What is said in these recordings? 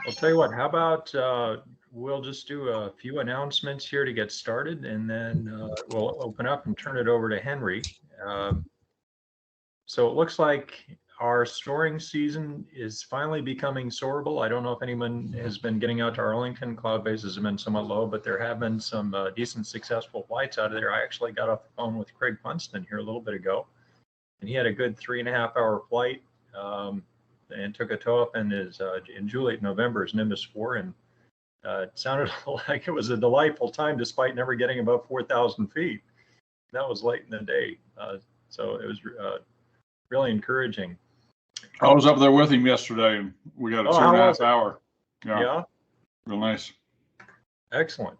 I'll tell you what, how about we'll just do a few announcements here to get started, and then we'll open up and turn it over to Henry. Um, so it looks like our soaring season is finally becoming soarable. I don't know if anyone has been getting out to Arlington. Cloud bases have been somewhat low, but there have been some decent successful flights out of there. I actually got off the phone with Craig Funston here a little bit ago, and he had a good 3.5 hour flight. And took a tow up in Juliet, November, his Nimbus 4, and it sounded like it was a delightful time despite never getting above 4,000 feet. That was late in the day, so it was really encouraging. I was up there with him yesterday, and we got a 2.5 hour. Yeah, real nice. Excellent.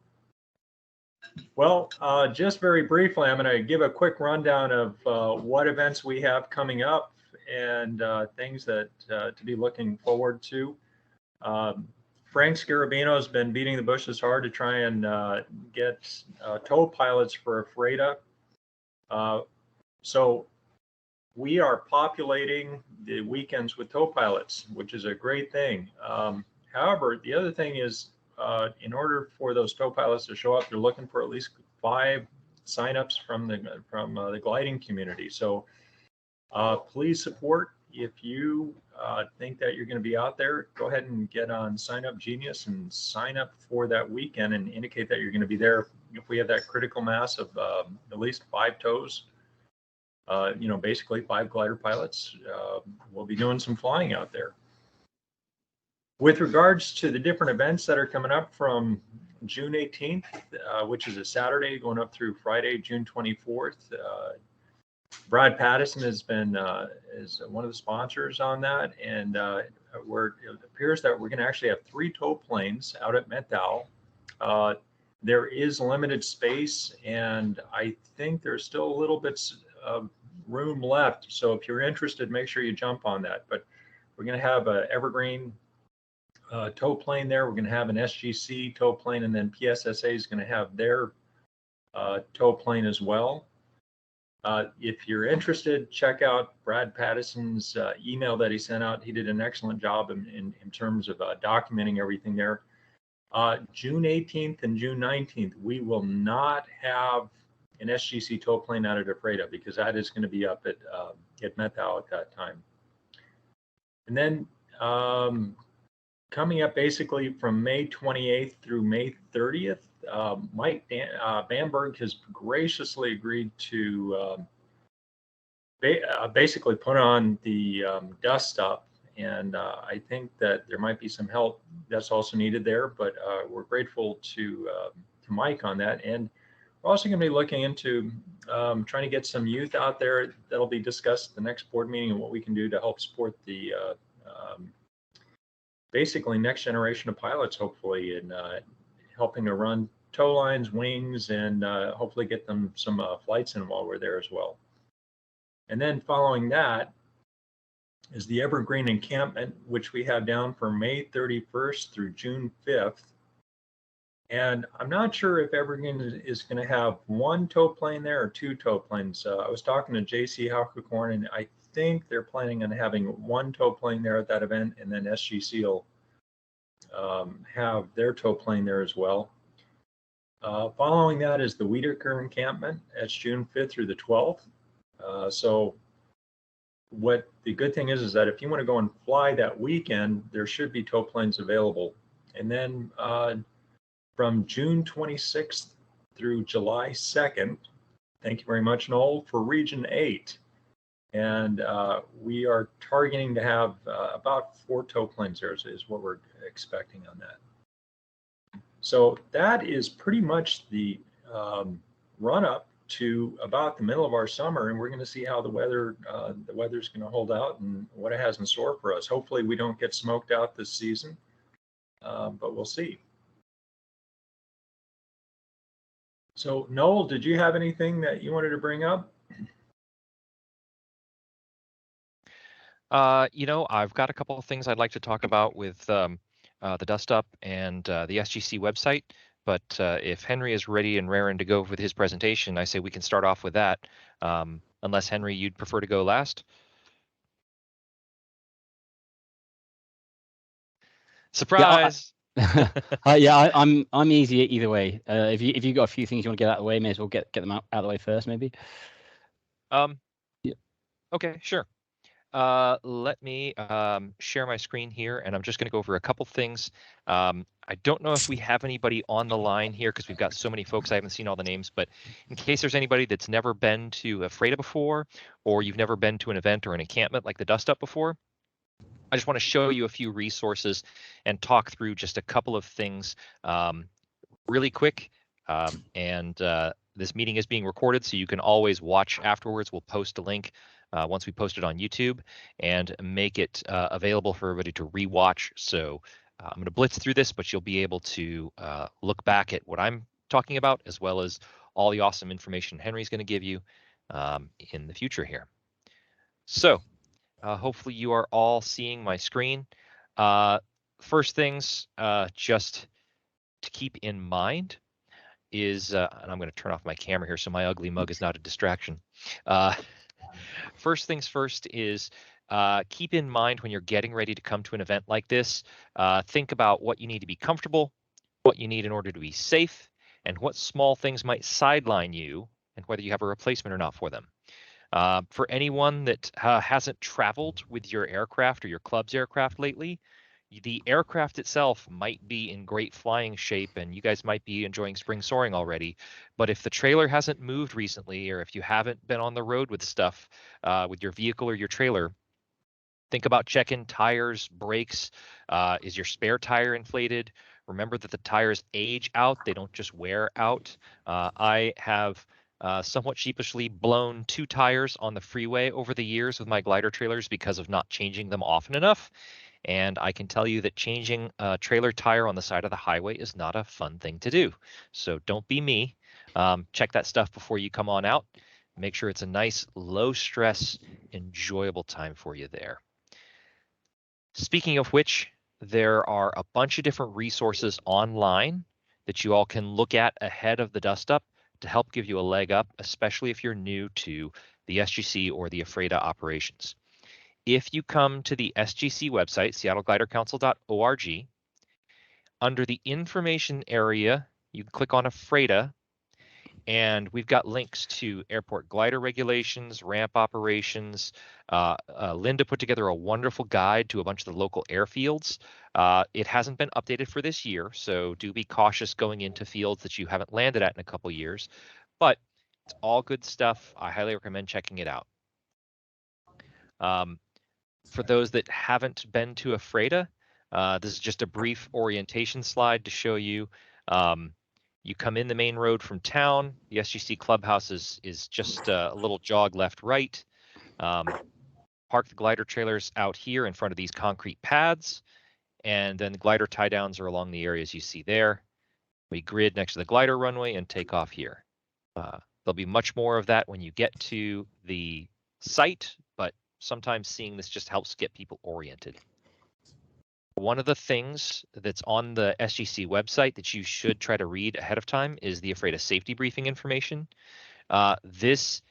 Well, just very briefly, I'm going to give a quick rundown of what events we have coming up and things that to be looking forward to. Frank Scarabino has been beating the bushes hard to try and get tow pilots for Ephrata. So we are populating the weekends with tow pilots, which is a great thing. However, the other thing is, in order for those tow pilots to show up, they're looking for at least 5 signups from the gliding community. So please support. If you think that you're going to be out there, go ahead and get on Sign Up Genius and sign up for that weekend and indicate that you're going to be there. If we have that critical mass of at least 5 tows, basically 5 glider pilots, we'll be doing some flying out there. With regards to the different events that are coming up from June 18th, which is a Saturday, going up through Friday, June 24th, Brad Pattison has been is one of the sponsors on that, and it appears that we're going to actually have 3 tow planes out at Methow. There is limited space, and I think there's still a little bit of room left. So if you're interested, make sure you jump on that. But we're going to have an Evergreen tow plane there. We're going to have an SGC tow plane, and then PSSA is going to have their tow plane as well. If you're interested, check out Brad Pattison's email that he sent out. He did an excellent job in terms of documenting everything there. June 18th and June 19th, we will not have an SGC tow plane out at Ephrata because that is going to be up at Methow at that time. And then coming up basically from May 28th through May 30th, Mike Bamberg has graciously agreed to basically put on the dust up, and I think that there might be some help that's also needed there, but we're grateful to Mike on that. And we're also going to be looking into trying to get some youth out there. That'll be discussed at the next board meeting and what we can do to help support the basically next generation of pilots, hopefully, in helping to run tow lines, wings, and hopefully get them some flights in while we're there as well. And then following that is the Evergreen encampment, which we have down for May 31st through June 5th. And I'm not sure if Evergreen is going to have 1 tow plane there or 2 tow planes. I was talking to JC Haukekorn, and I think they're planning on having 1 tow plane there at that event, and then SGC will have their tow plane there as well. Following that is the Wiedeker encampment. That's June 5th through the 12th. So what the good thing is that if you want to go and fly that weekend, there should be tow planes available. And then from June 26th through July 2nd, thank you very much, Noel, for Region 8. And we are targeting to have about 4 tow planes there is what we're expecting on that. So that is pretty much the run up to about the middle of our summer, and we're going to see how the weather's going to hold out and what it has in store for us. Hopefully we don't get smoked out this season, but we'll see. So Noel, did you have anything that you wanted to bring up? I've got a couple of things I'd like to talk about with the Dust Up and the SGC website. But if Henry is ready and raring to go with his presentation, I say we can start off with that. Unless, Henry, you'd prefer to go last? Surprise! I'm easy either way. If you got a few things you want to get out of the way, may as well get them out of the way first, maybe. Yeah. Okay, sure. Let me share my screen here, and I'm just going to go over a couple things. I don't know if we have anybody on the line here because we've got so many folks. I haven't seen all the names, but in case there's anybody that's never been to Ephrata before, or you've never been to an event or an encampment like the Dust Up before, I just want to show you a few resources and talk through just a couple of things really quick. This meeting is being recorded, so you can always watch afterwards. We'll post a link once we post it on YouTube and make it available for everybody to rewatch. So I'm going to blitz through this, but you'll be able to look back at what I'm talking about, as well as all the awesome information Henry's going to give you in the future here. So hopefully you are all seeing my screen. First things just to keep in mind is, and I'm going to turn off my camera here so my ugly mug is not a distraction. First things first is keep in mind when you're getting ready to come to an event like this, think about what you need to be comfortable, what you need in order to be safe, and what small things might sideline you, and whether you have a replacement or not for them. For anyone that hasn't traveled with your aircraft or your club's aircraft lately, the aircraft itself might be in great flying shape and you guys might be enjoying spring soaring already. But if the trailer hasn't moved recently, or if you haven't been on the road with stuff with your vehicle or your trailer, think about checking tires, brakes. Is your spare tire inflated? Remember that the tires age out, they don't just wear out. I have somewhat sheepishly blown 2 tires on the freeway over the years with my glider trailers because of not changing them often enough. And I can tell you that changing a trailer tire on the side of the highway is not a fun thing to do. So don't be me. Check that stuff before you come on out. Make sure it's a nice, low stress, enjoyable time for you there. Speaking of which, there are a bunch of different resources online that you all can look at ahead of the Dust Up to help give you a leg up, especially if you're new to the SGC or the Ephrata operations. If you come to the SGC website, seattleglidercouncil.org, under the information area, you can click on Ephrata, and we've got links to airport glider regulations, ramp operations. Linda put together a wonderful guide to a bunch of the local airfields. It hasn't been updated for this year, so do be cautious going into fields that you haven't landed at in a couple years. But it's all good stuff. I highly recommend checking it out. For those that haven't been to Ephrata, this is just a brief orientation slide to show you. You come in the main road from town. The SGC clubhouse is just a little jog left, right. Park the glider trailers out here in front of these concrete pads, and then the glider tie downs are along the areas you see there. We grid next to the glider runway and take off here. There'll be much more of that when you get to the site, but sometimes seeing this just helps get people oriented. One of the things that's on the SGC website that you should try to read ahead of time is the Ephrata safety briefing information. It's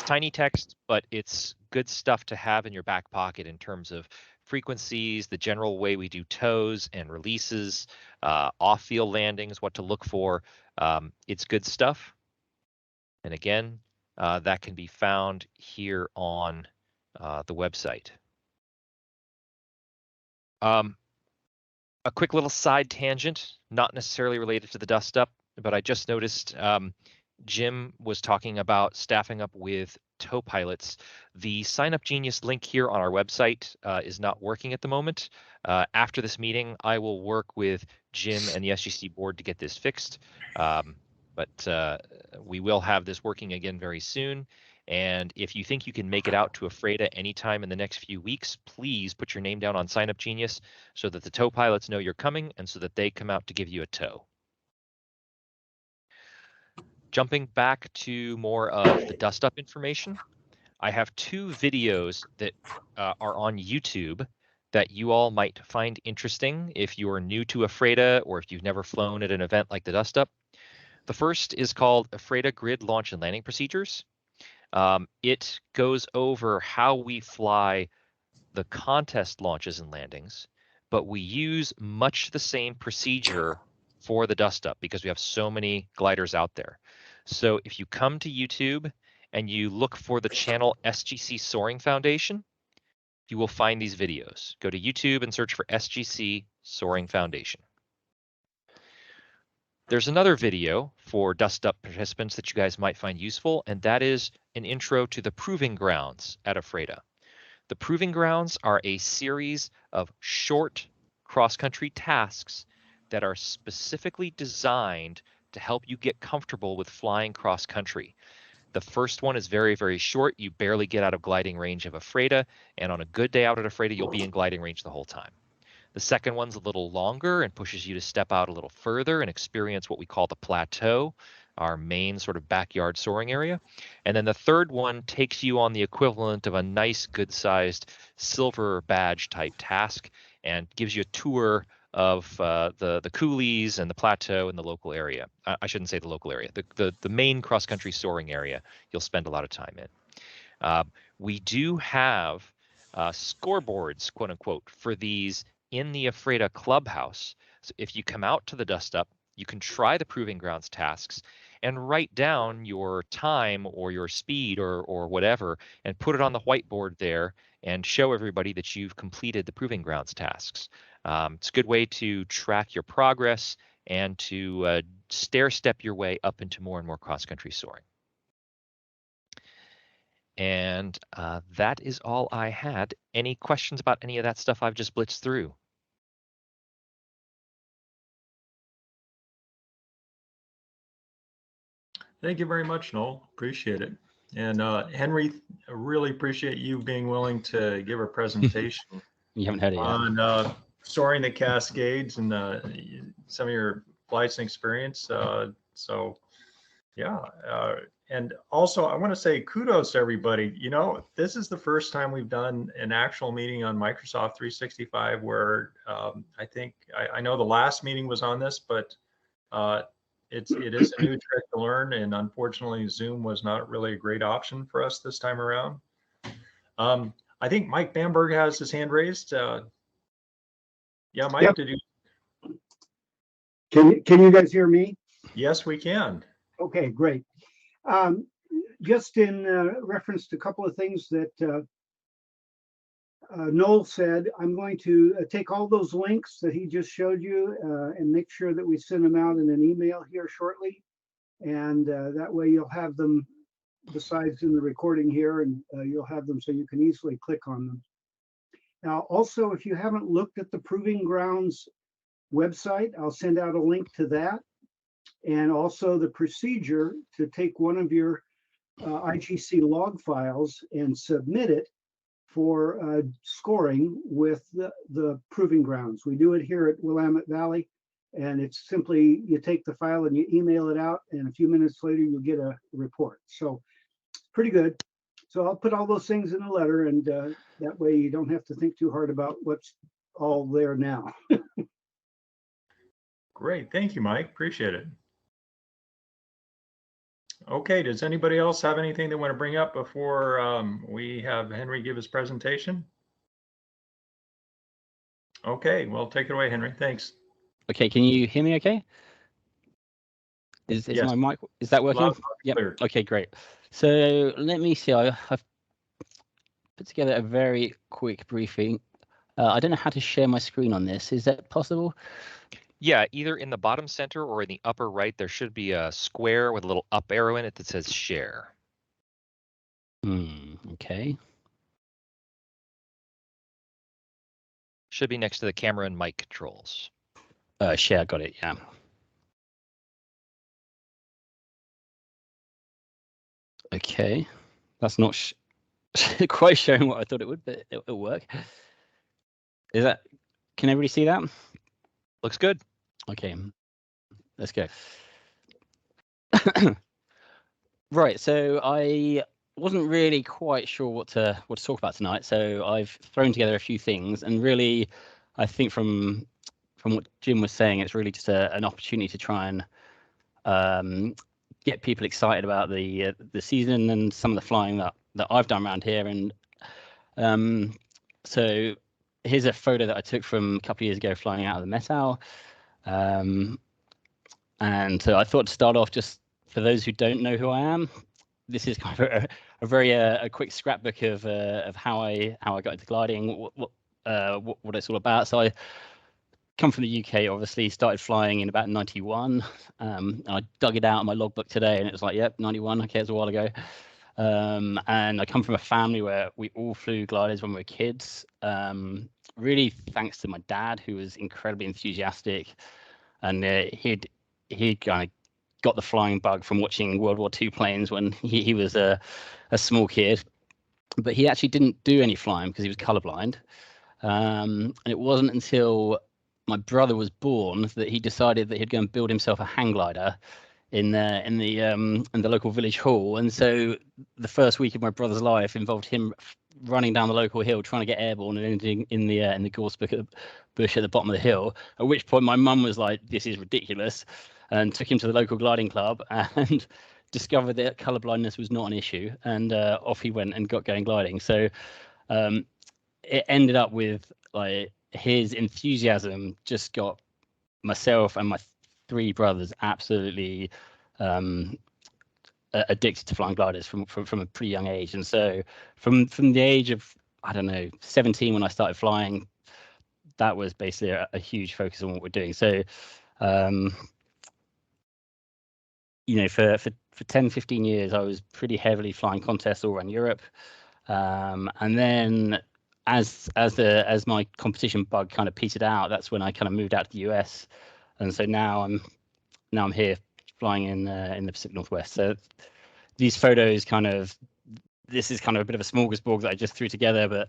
tiny text, but it's good stuff to have in your back pocket in terms of frequencies, the general way we do tows and releases, off-field landings, what to look for. It's good stuff. And again, that can be found here on the website. A quick little side tangent, not necessarily related to the Dust Up, but I just noticed Jim was talking about staffing up with tow pilots. The Sign Up Genius link here on our website is not working at the moment. After this meeting, I will work with Jim and the SGC board to get this fixed. But we will have this working again very soon. And if you think you can make it out to Ephrata anytime in the next few weeks, please put your name down on Sign Up Genius so that the tow pilots know you're coming and so that they come out to give you a tow. Jumping back to more of the Dust Up information, I have 2 videos that are on YouTube that you all might find interesting if you are new to Ephrata or if you've never flown at an event like the Dust Up. The first is called Ephrata Grid Launch and Landing Procedures. It goes over how we fly the contest launches and landings, but we use much the same procedure for the dust up because we have so many gliders out there. So if you come to YouTube and you look for the channel SGC Soaring Foundation, you will find these videos. Go to YouTube and search for SGC Soaring Foundation. There's another video for dust up participants that you guys might find useful, and that is an intro to the proving grounds at Ephrata. The proving grounds are a series of short cross-country tasks that are specifically designed to help you get comfortable with flying cross-country. The first one is very, very short. You barely get out of gliding range of Ephrata, and on a good day out at Ephrata, you'll be in gliding range the whole time. The second one's a little longer and pushes you to step out a little further and experience what we call the plateau, our main sort of backyard soaring area. And then the third one takes you on the equivalent of a nice, good-sized silver badge type task and gives you a tour of the coulees and the plateau in the local area. I shouldn't say the local area, the main cross-country soaring area you'll spend a lot of time in. We do have scoreboards, quote unquote, for these in the Ephrata clubhouse. So if you come out to the dust up, you can try the proving grounds tasks and write down your time or your speed or whatever and put it on the whiteboard there and show everybody that you've completed the proving grounds tasks. It's a good way to track your progress and to stair step your way up into more and more cross-country soaring. And that is all I had. Any questions about any of that stuff I've just blitzed through? Thank you very much, Noel. Appreciate it. And Henry, I really appreciate you being willing to give a presentation You haven't heard it yet. on soaring the Cascades and some of your flights and experience. So, yeah. And also, I want to say kudos to everybody. You know, this is the first time we've done an actual meeting on Microsoft 365 where I think, I know the last meeting was on this, but it is a new trick to learn. And unfortunately, Zoom was not really a great option for us this time around. I think Mike Bamberg has his hand raised. Yeah, Mike, Yep. did you? Can you guys hear me? Yes, we can. Okay, great. Just in reference to a couple of things that Noel said, I'm going to take all those links that he just showed you and make sure that we send them out in an email here shortly. And that way you'll have them besides in the recording here, and you'll have them so you can easily click on them. Now, also, if you haven't looked at the Proving Grounds website, I'll send out a link to that. And also the procedure to take one of your IGC log files and submit it for scoring with the Proving Grounds. We do it here at Willamette Valley, and it's simply you take the file and you email it out, and a few minutes later you'll get a report. So pretty good. So I'll put all those things in a letter, and that way you don't have to think too hard about what's all there now. Great. Thank you, Mike. Appreciate it. Okay, does anybody else have anything they want to bring up before we have Henry give his presentation? Okay, well, take it away, Henry. Thanks. Okay, can you hear me okay? Is Yes. my mic, is that working? Loud and Yep. clear. Okay, great. So let me see. I've put together a very quick briefing. I don't know how to share my screen on this. Is that possible? Yeah, either in the bottom center or in the upper right, there should be a square with a little up arrow in it that says share. Okay. Should be next to the camera and mic controls. Share, got it, yeah. Okay, that's not quite showing what I thought it would, but it'll work. Is that, can everybody see that? Looks good. Okay, let's go. Right, so I wasn't really quite sure what to talk about tonight, so I've thrown together a few things, and really, I think from what Jim was saying, it's really just an opportunity to try and get people excited about the season and some of the flying that I've done around here, and so here's a photo that I took from a couple of years ago flying out of the Met Owl. And so I thought to start off, just for those who don't know who I am, this is kind of a very a quick scrapbook of how I got into gliding, what it's all about. So I come from the UK, obviously, started flying in about 91. I dug it out in my logbook today, and it was like, yep, 91. Okay, it's a while ago. And I come from a family where we all flew gliders when we were kids. Really, thanks to my dad, who was incredibly enthusiastic, and he'd kind of got the flying bug from watching World War II planes when he was a small kid. But he actually didn't do any flying because he was colorblind. And it wasn't until my brother was born that he decided that he'd go and build himself a hang glider in the local village hall. And so the first week of my brother's life involved him running down the local hill trying to get airborne and ending in the gorse bush at the bottom of the hill. At which point my mum was like, "This is ridiculous," and took him to the local gliding club and discovered that color blindness was not an issue. And off he went and got going gliding. So it ended up with like his enthusiasm just got myself and my 3 brothers absolutely addicted to flying gliders from a pretty young age. And so from the age of, I don't know, 17 when I started flying, that was basically a huge focus on what we're doing. So you know, for 10, 15 years, I was pretty heavily flying contests all around Europe. And then as my competition bug kind of petered out, that's when I kind of moved out to the US. And so now I'm here flying in the Pacific Northwest. So these photos this is kind of a bit of a smorgasbord that I just threw together, but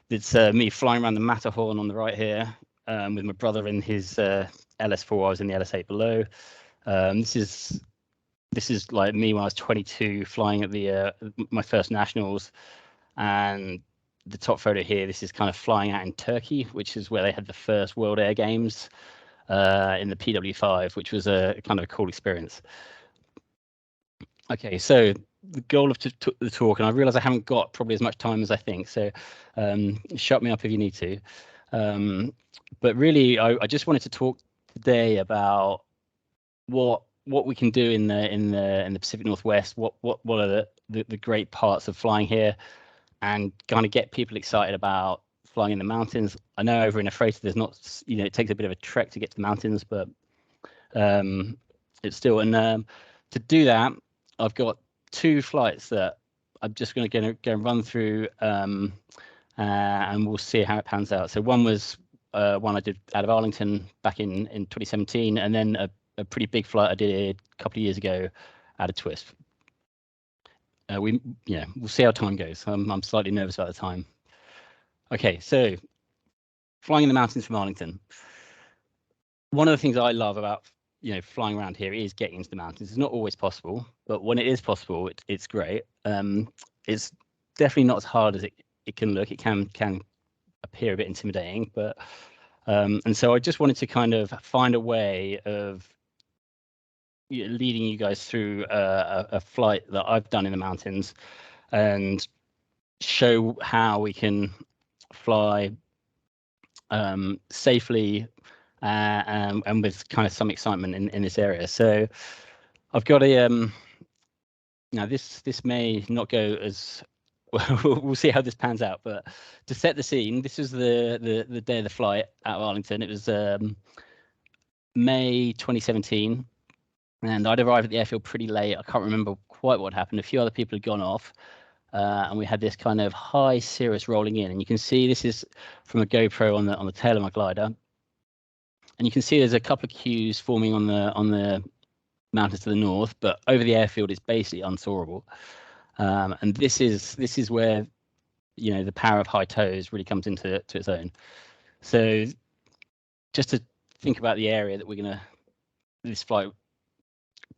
it's me flying around the Matterhorn on the right here with my brother in his LS4. I was in the LS8 below. This is like me when I was 22 flying at my first nationals. And the top photo here, this is kind of flying out in Turkey, which is where they had the first World Air Games in the PW5, which was a kind of a cool experience. Okay, so the goal of the talk, and I realize I haven't got probably as much time as I think, so shut me up if you need to. But really, I just wanted to talk today about what we can do in the Pacific Northwest. What are the great parts of flying here, and kind of get people excited about flying in the mountains. I know over in Ephrata there's not, you know, it takes a bit of a trek to get to the mountains, but it's still. And to do that, I've got 2 flights that I'm just going to go and run through, and we'll see how it pans out. So one was one I did out of Arlington back in 2017, and then a pretty big flight I did a couple of years ago out of Twist. We'll see how time goes. I'm slightly nervous about the time. Okay, so flying in the mountains from Arlington. One of the things I love about flying around here is getting into the mountains. It's not always possible, but when it is possible, it's great. It's definitely not as hard as it can look. It can appear a bit intimidating, but and so I just wanted to kind of find a way of leading you guys through a flight that I've done in the mountains and show how we can fly safely and with kind of some excitement in this area. So I've got a now this may not go as well. We'll see how this pans out, but to set the scene, this is the day of the flight out of Arlington. It was May 2017, and I'd arrived at the airfield pretty late. I can't remember quite what happened. A few other people had gone off, and we had this kind of high cirrus rolling in, and you can see this is from a GoPro on the tail of my glider, and you can see there's a couple of queues forming on the mountains to the north, but over the airfield it's basically unsoarable. And this is where the power of high tows really comes into its own. So just to think about the area that this flight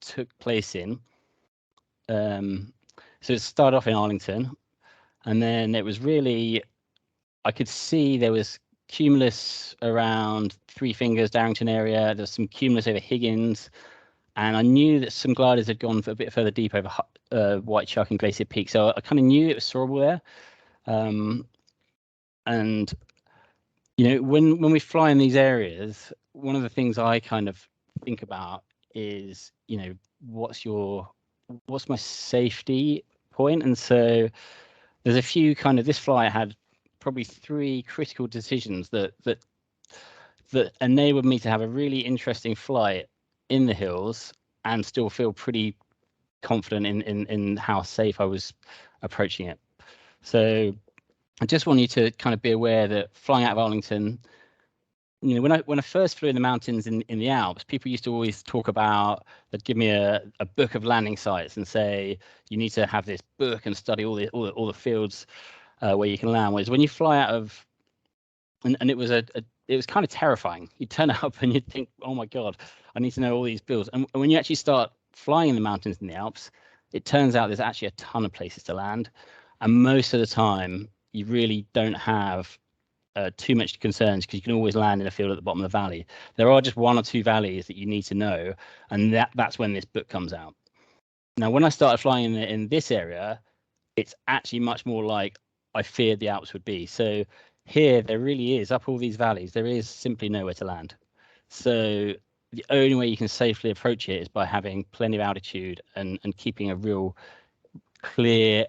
took place in. So it started off in Arlington, and then it was really, I could see there was cumulus around Three Fingers, Darrington area. There's some cumulus over Higgins, and I knew that some gliders had gone a bit further deep over White Chuck and Glacier Peak. So I kind of knew it was soarable there. And when we fly in these areas, one of the things I kind of think about is, what's my safety point? And so there's a few kind of, this flight had probably 3 critical decisions that enabled me to have a really interesting flight in the hills and still feel pretty confident in how safe I was approaching it. So I just want you to kind of be aware that flying out of Arlington, when I first flew in the mountains in the Alps, people used to always talk about, they'd give me a book of landing sites and say you need to have this book and study all the fields where you can land. Whereas when you fly out of, and it was it was kind of terrifying. You turn up and you'd think, oh my God, I need to know all these builds. And when you actually start flying in the mountains in the Alps, it turns out there's actually a ton of places to land, and most of the time you really don't have too much concerns, because you can always land in a field at the bottom of the valley. There are just 1 or 2 valleys that you need to know, and that's when this book comes out. Now, when I started flying in this area, it's actually much more like I feared the Alps would be. So here, there really is, up all these valleys, there is simply nowhere to land. So the only way you can safely approach it is by having plenty of altitude and keeping a real clear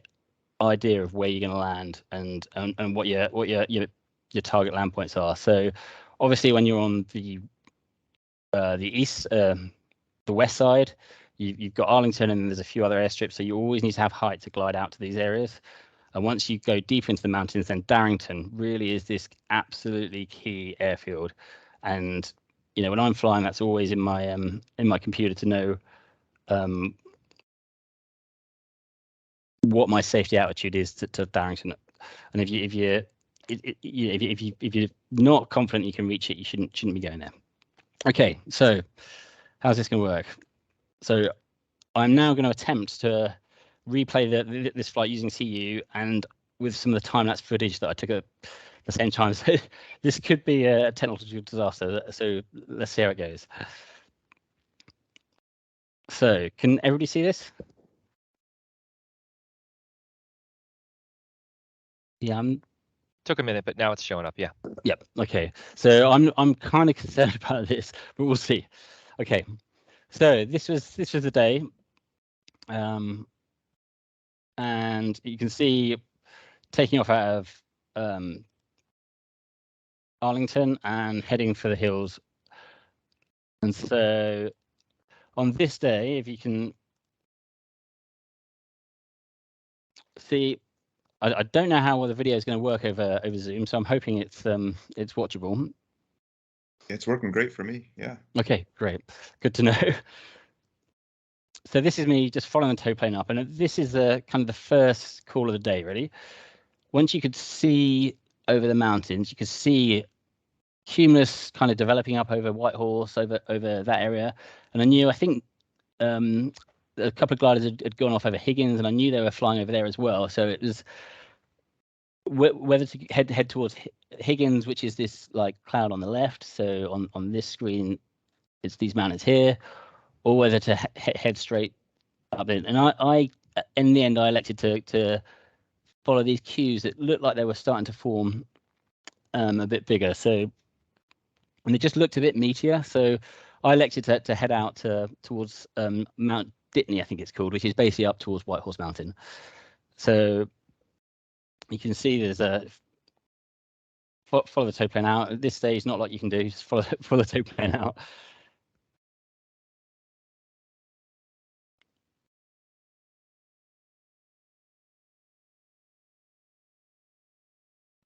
idea of where you're going to land and what your target land points are. So obviously when you're on the east, the west side, you've got Arlington, and there's a few other airstrips, so you always need to have height to glide out to these areas. And once you go deep into the mountains, then Darrington really is this absolutely key airfield. And when I'm flying, that's always in my computer to know what my safety altitude is to Darrington. And if you're not confident you can reach it, you shouldn't be going there. Okay, so how's this going to work? So I'm now going to attempt to replay this flight using CU and with some of the time-lapse footage that I took at the same time. So this could be a technical disaster. So let's see how it goes. So can everybody see this? Yeah, Took a minute, but now it's showing up. Yeah. Yep. Okay. So I'm kind of concerned about this, but we'll see. Okay. So this was the day, and you can see taking off out of Arlington and heading for the hills. And so on this day, if you can see, I don't know how well the video is going to work over Zoom, so I'm hoping it's watchable. It's working great for me. Yeah. Okay, great. Good to know. So this is me just following the tow plane up, and this is kind of the first call of the day, really. Once you could see over the mountains, you could see cumulus kind of developing up over Whitehorse, over that area. And I knew, I think a couple of gliders had gone off over Higgins, and I knew they were flying over there as well. So it was whether to head towards Higgins, which is this like cloud on the left. So on this screen, it's these mountains here, or whether to head straight up in. And I in the end, I elected to follow these cues that looked like they were starting to form a bit bigger. So, and they just looked a bit meatier. So I elected to head out towards Mount Ditney, I think it's called, which is basically up towards Whitehorse Mountain. So you can see there's a follow the tow plane out. At this stage, not like you can do, just follow the tow plane out.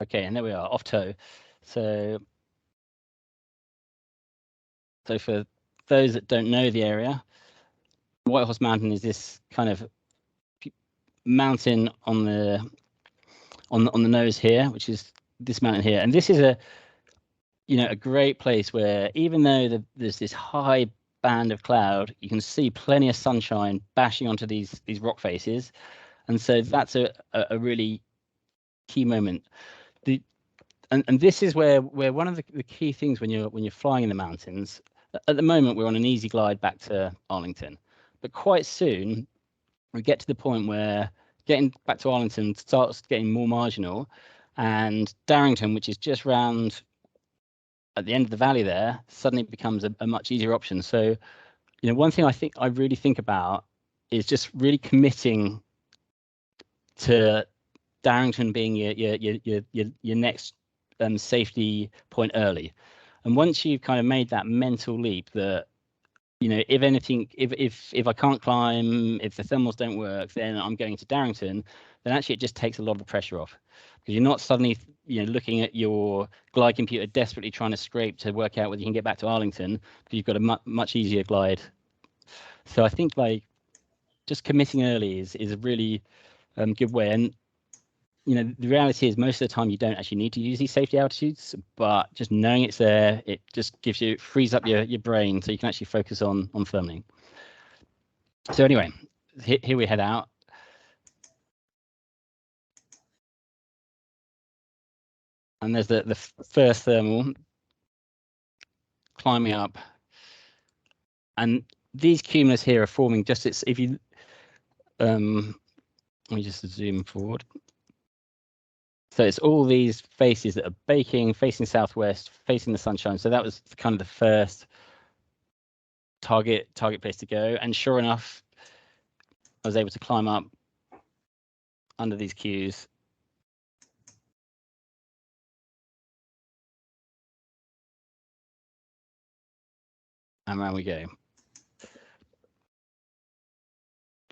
Okay, and there we are, off tow. So for those that don't know the area, Whitehorse Mountain is this kind of mountain on the nose here, which is this mountain here, and this is a great place where even though there's this high band of cloud, you can see plenty of sunshine bashing onto these rock faces, and so that's a really key moment. And this is where one of the key things when you're flying in the mountains. At the moment, we're on an easy glide back to Arlington, but quite soon we get to the point where getting back to Arlington starts getting more marginal, and Darrington, which is just round at the end of the valley there suddenly becomes a much easier option. So, one thing I really think about is just really committing to Darrington being your next safety point early. And once you've kind of made that mental leap that, if anything, if I can't climb, if the thermals don't work, then I'm going to Darrington, then actually it just takes a lot of the pressure off, because you're not suddenly, looking at your glide computer desperately trying to scrape to work out whether you can get back to Arlington, because you've got a much easier glide. So I think just committing early is a really good way. And the reality is most of the time you don't actually need to use these safety altitudes, but just knowing it's there, it just frees up your brain so you can actually focus on firming. So anyway, here we head out. And there's the first thermal climbing up. And these cumulus here are forming if you, let me just zoom forward. So it's all these faces that are baking, facing southwest, facing the sunshine. So that was kind of the first target place to go. And sure enough, I was able to climb up under these cues. And around we go.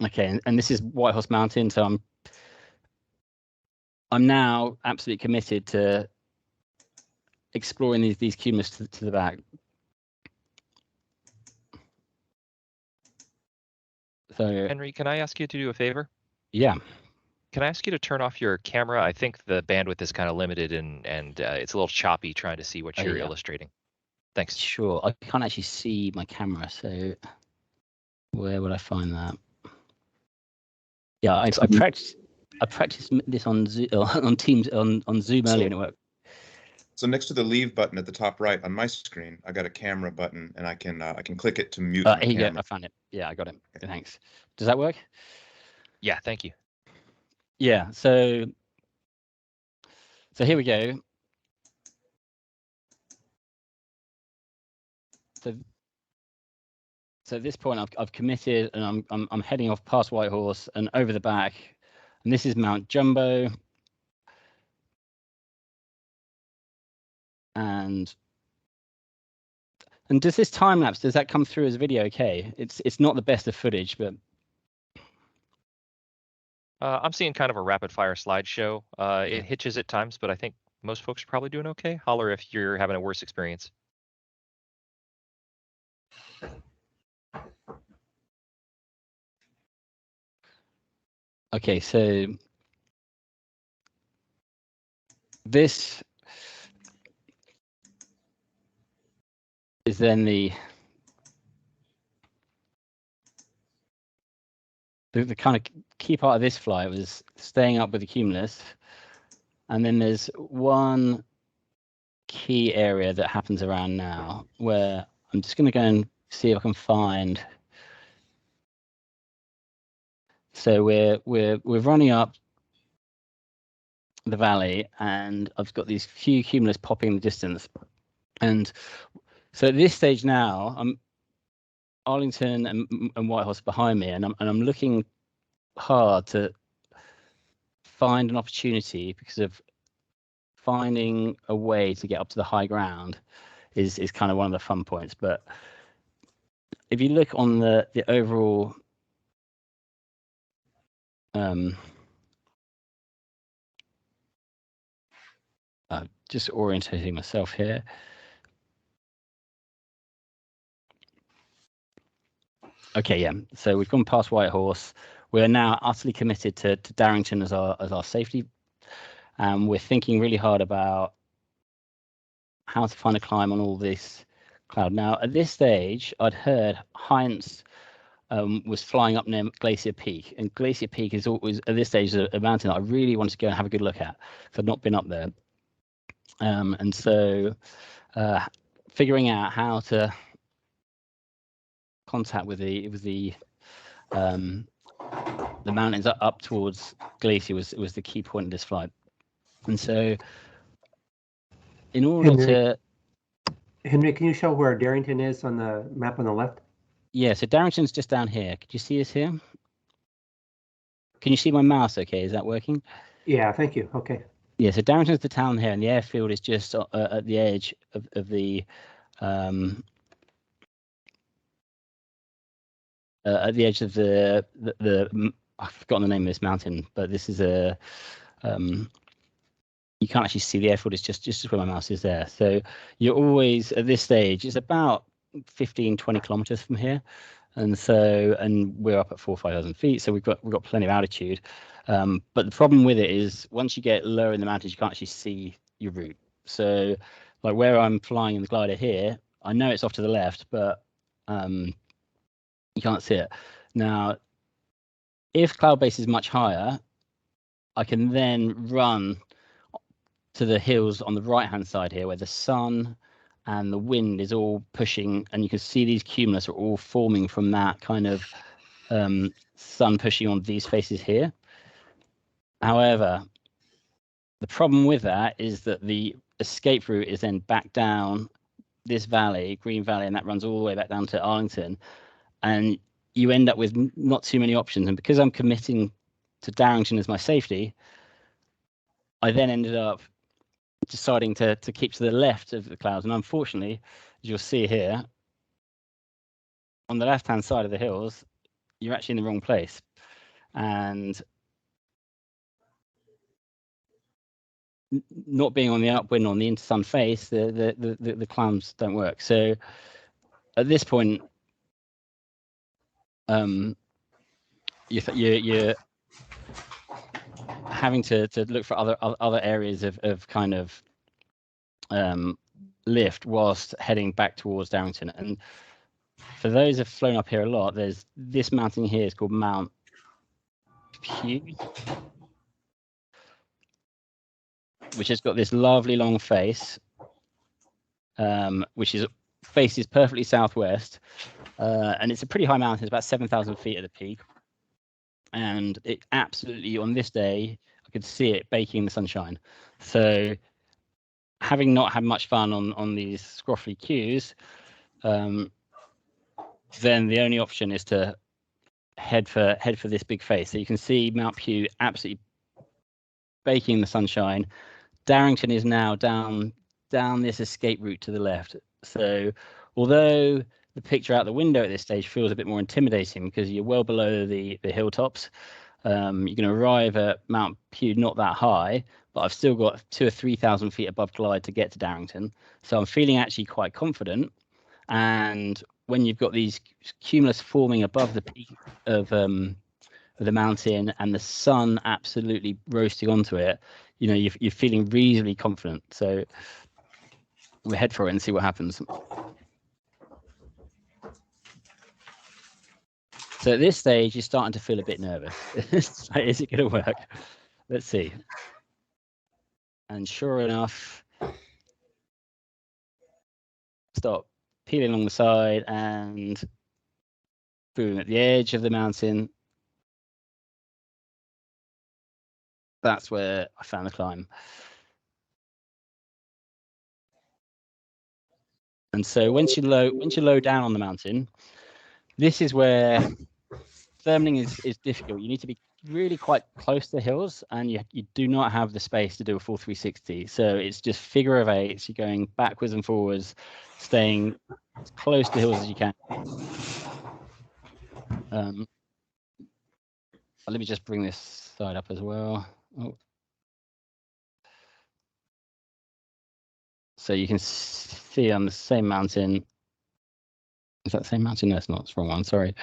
Okay, and this is White Horse Mountain, so I'm now absolutely committed to exploring these cumulus to the back. So Henry, can I ask you to do a favor? Yeah. Can I ask you to turn off your camera? I think the bandwidth is kind of limited and it's a little choppy trying to see what you're illustrating. Thanks. Sure. I can't actually see my camera, so where would I find that? Yeah, I practiced this on Teams on Zoom earlier and it worked. So next to the leave button at the top right on my screen, I got a camera button, and I can click it to mute my Here you camera. go. I found it. Yeah, I got it. Okay. Thanks. Does that work? Yeah, thank you. Yeah. So here we go. So at this point, I've committed, and I'm heading off past White Horse and over the back, and this is Mount Jumbo. And does this time lapse, does that come through as video? Okay, it's not the best of footage, but I'm seeing kind of a rapid fire slideshow. It hitches at times, but I think most folks are probably doing okay. Holler if you're having a worse experience. Okay, so this is then the kind of key part of this flight was staying up with the cumulus. And then there's one key area that happens around now where I'm just going to go and see if I can find. So we're running up the valley, and I've got these few cumulus popping in the distance. And so at this stage now, I'm Arlington and White Horse behind me, and I'm looking hard to find an opportunity, because of finding a way to get up to the high ground is kind of one of the fun points. But if you look on the overall just orientating myself here. Okay, yeah. So we've gone past White Horse. We're now utterly committed to Darrington as our safety. We're thinking really hard about how to find a climb on all this cloud. Now, at this stage, I'd heard Heinz was flying up near Glacier Peak, and Glacier Peak is always at this stage a mountain that I really wanted to go and have a good look at, because I've not been up there. And so figuring out how to contact with the mountains up towards Glacier was the key point of this flight. And so in order to Henry, can you show where Darrington is on the map on the left? Yeah, so Darrington's just down here. Could you see us here? Can you see my mouse okay? Is that working? Yeah, thank you. Okay. Yeah, so Darrington's the town here, and the airfield is just at the edge of the at the edge of the I've forgotten the name of this mountain, but this is a you can't actually see the airfield. It's just where my mouse is there. So you're always at this stage. It's about 15-20 kilometers from here, and we're up at 4,000 or 5,000 feet. So we've got plenty of altitude. But the problem with it is once you get lower in the mountains, you can't actually see your route. So like where I'm flying in the glider here, I know it's off to the left, but you can't see it. Now, if cloud base is much higher, I can then run to the hills on the right-hand side here where the sun and the wind is all pushing, and you can see these cumulus are all forming from that kind of sun pushing on these faces here. However, the problem with that is that the escape route is then back down this valley, Green Valley, and that runs all the way back down to Arlington, and you end up with not too many options. And because I'm committing to Darrington as my safety, I then ended up deciding to keep to the left of the clouds. And unfortunately, as you'll see here, on the left-hand side of the hills, you're actually in the wrong place. And not being on the upwind on the inter-sun face, the clouds don't work. So at this point, you're having to look for other areas of kind of lift whilst heading back towards Darrington. And for those who've flown up here a lot, there's this mountain here is called Mount Pugh, which has got this lovely long face, which faces perfectly southwest, and it's a pretty high mountain. It's about 7,000 feet at the peak, and it absolutely, on this day, I could see it baking in the sunshine. So having not had much fun on these scruffy queues, then the only option is to head for this big face. So you can see Mount Pugh absolutely baking in the sunshine. Darrington is now down this escape route to the left. So although the picture out the window at this stage feels a bit more intimidating because you're well below the hilltops, you're going to arrive at Mount Pugh not that high, but I've still got 2,000 or 3,000 feet above glide to get to Darrington. So I'm feeling actually quite confident. And when you've got these cumulus forming above the peak of the mountain and the sun absolutely roasting onto it, you know, you're feeling reasonably confident. So we'll head for it and see what happens. So at this stage, you're starting to feel a bit nervous. Is it going to work? Let's see. And sure enough, stop peeling along the side and boom, at the edge of the mountain. That's where I found the climb. And so once you're low down on the mountain, this is where thermaling is difficult. You need to be really quite close to the hills, and you do not have the space to do a full 360. So it's just figure of eights. You're going backwards and forwards, staying as close to the hills as you can. Let me just bring this side up as well. Oh. So you can see on the same mountain. Is that the same mountain? No, it's not. It's the wrong one. Sorry.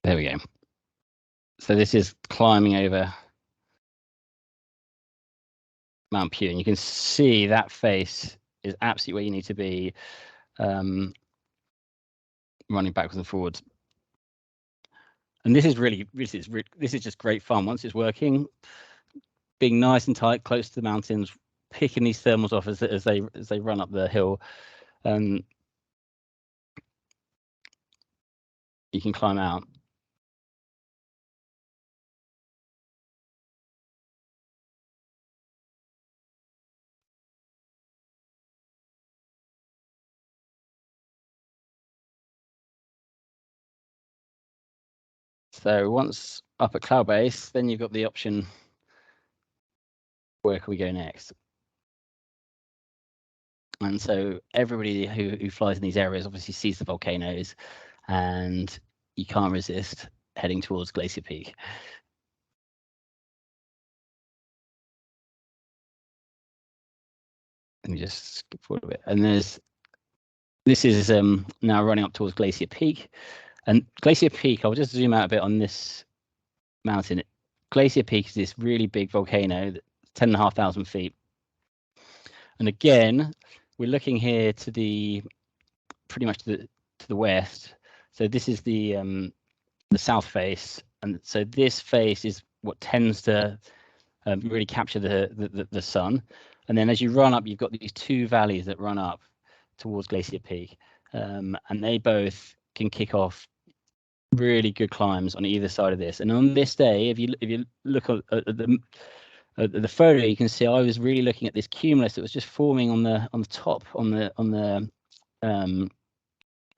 There we go. So this is climbing over Mount Pugh, and you can see that face is absolutely where you need to be, running backwards and forwards. And this is just great fun once it's working. Being nice and tight, close to the mountains, picking these thermals off as they run up the hill. You can climb out. So once up at cloud base, then you've got the option, where can we go next? And so everybody who flies in these areas obviously sees the volcanoes, and you can't resist heading towards Glacier Peak. Let me just skip forward a bit. And this is now running up towards Glacier Peak. And Glacier Peak, I'll just zoom out a bit on this mountain. Glacier Peak is this really big volcano, 10,500 feet. And again, we're looking here to the pretty much to the west. So this is the south face, and so this face is what tends to really capture the sun. And then as you run up, you've got these two valleys that run up towards Glacier Peak, and they both can kick off really good climbs on either side of this. And on this day, if you look at the photo, you can see I was really looking at this cumulus that was just forming on the top on the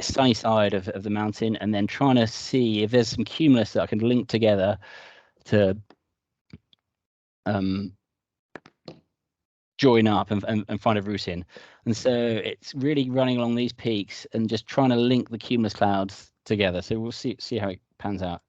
sunny side of the mountain, and then trying to see if there's some cumulus that I can link together to join up and find a route in. And so it's really running along these peaks and just trying to link the cumulus clouds together. So we'll see how it pans out.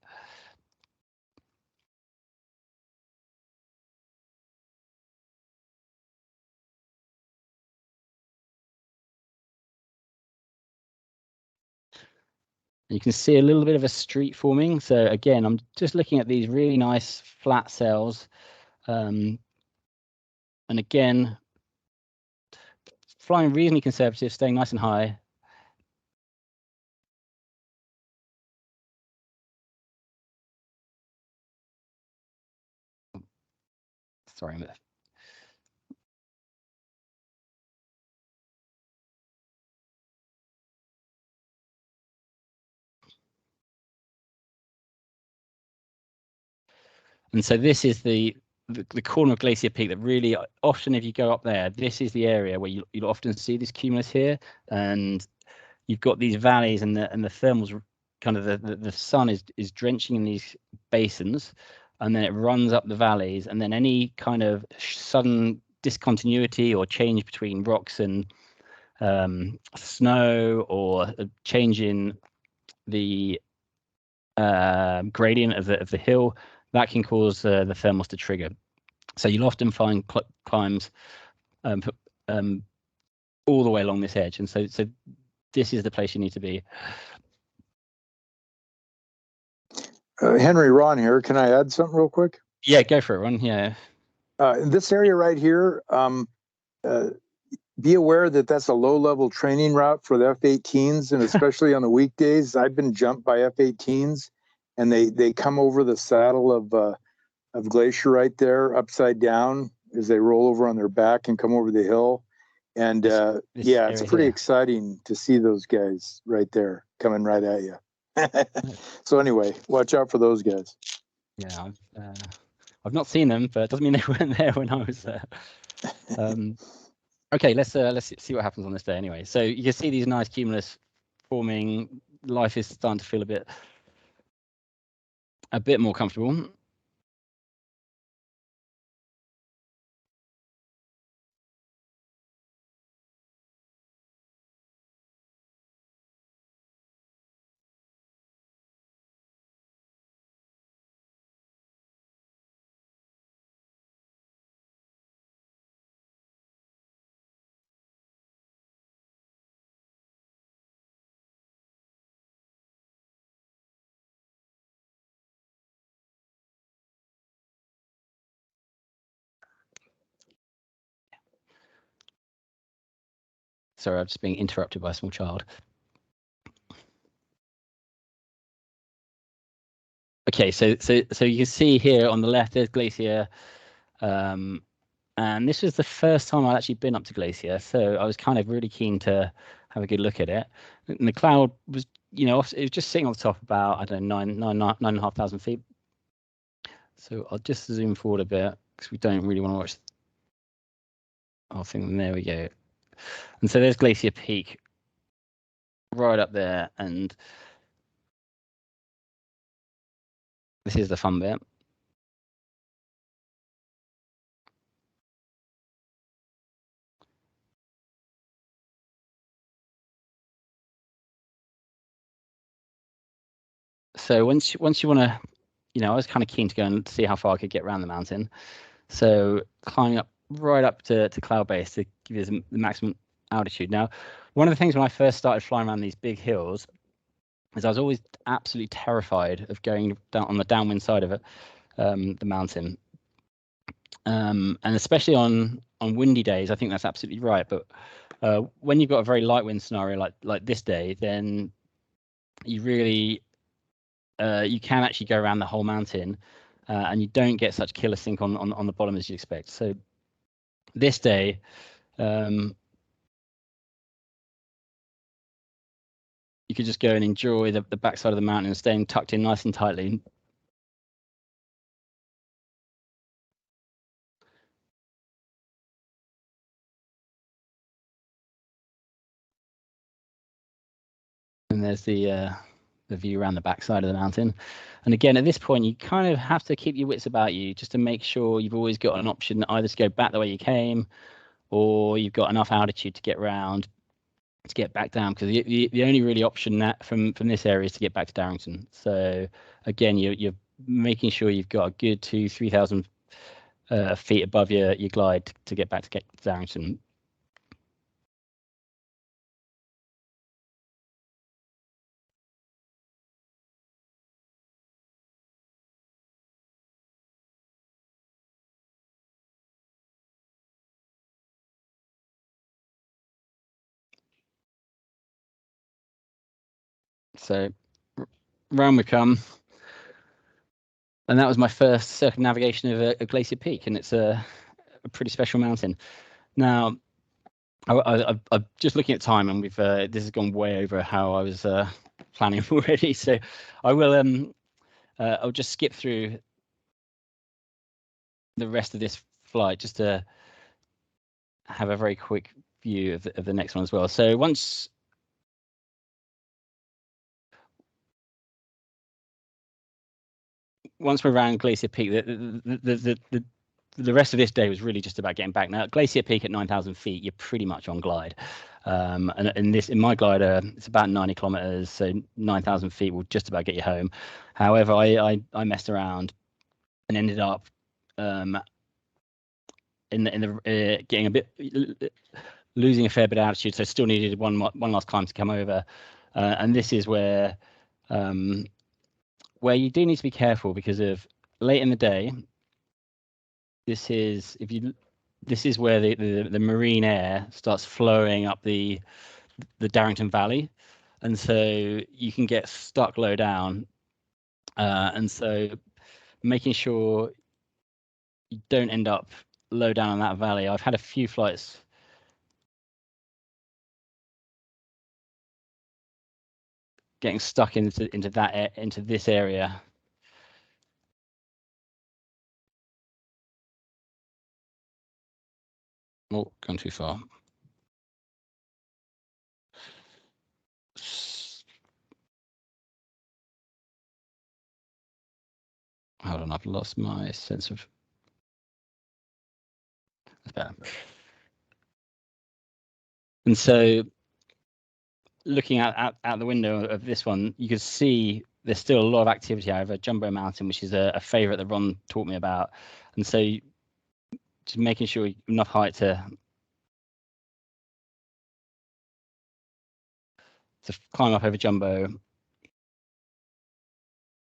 You can see a little bit of a street forming. So again, I'm just looking at these really nice flat cells. And again, flying reasonably conservative, staying nice and high. Sorry, and so this is the corner of Glacier Peak that really often, if you go up there, this is the area where you'll often see this cumulus here, and you've got these valleys, and the thermals kind of the sun is drenching in these basins, and then it runs up the valleys, and then any kind of sudden discontinuity or change between rocks and snow, or a change in the gradient of the hill, that can cause the thermals to trigger. So you'll often find climbs all the way along this edge, and so this is the place you need to be. Henry, Ron here. Can I add something real quick? Yeah, go for it, Ron. Yeah. In this area right here, be aware that that's a low-level training route for the F-18s, and especially on the weekdays. I've been jumped by F-18s, and they come over the saddle of Glacier right there, upside down, as they roll over on their back and come over the hill. And yeah, it's pretty exciting to see those guys right there coming right at you. So anyway, watch out for those guys. Yeah, I've not seen them, but it doesn't mean they weren't there when I was there. Okay, let's see what happens on this day anyway. So you can see these nice cumulus forming. Life is starting to feel a bit more comfortable. Sorry, I'm just being interrupted by a small child. Okay, so you can see here on the left, there's Glacier, and this was the first time I'd actually been up to Glacier, so I was kind of really keen to have a good look at it. And the cloud was, it was just sitting on the top about, I don't know, 9,500 feet. So I'll just zoom forward a bit because we don't really want to watch our thing. There we go. And so there's Glacier Peak right up there, and This is the fun bit. So once you want to, I was kind of keen to go and see how far I could get around the mountain. So climbing up right up to cloud base to give you the maximum altitude. Now, one of the things when I first started flying around these big hills is I was always absolutely terrified of going down on the downwind side of it, the mountain. And especially on windy days, I think that's absolutely right. But when you've got a very light wind scenario like this day, then you really you can actually go around the whole mountain, and you don't get such killer sink on the bottom as you expect. So this day, you could just go and enjoy the backside of the mountain and staying tucked in nice and tightly. And there's the view around the backside of the mountain. And again, at this point, you kind of have to keep your wits about you just to make sure you've always got an option either to go back the way you came, or you've got enough altitude to get round to get back down, because the only really option that from this area is to get back to Darrington. So again, you're making sure you've got a good 2,000-3,000 feet above your glide to get back to Darrington. So round we come, and that was my first circumnavigation of a Glacier Peak, and it's a pretty special mountain. Now, I'm just looking at time, and we've this has gone way over how I was planning already. So I will I'll just skip through the rest of this flight just to have a very quick view of the next one as well. So once we're around Glacier Peak, the rest of this day was really just about getting back. Now, Glacier Peak at 9,000 feet, you're pretty much on glide. And in my glider, it's about 90 kilometers, so 9,000 feet will just about get you home. However, I messed around and ended up getting a bit, losing a fair bit of altitude, so still needed one last climb to come over. And this is where you do need to be careful, because of late in the day. This is where the marine air starts flowing up the Darrington Valley, and so you can get stuck low down. And so making sure you don't end up low down in that valley. I've had a few flights getting stuck into this area. Oh, gone too far. Hold on, I've lost my sense of. That's better. And so, looking out the window of this one, you can see there's still a lot of activity over Jumbo Mountain, which is a favorite that Ron taught me about. And so just making sure enough height to climb up over Jumbo,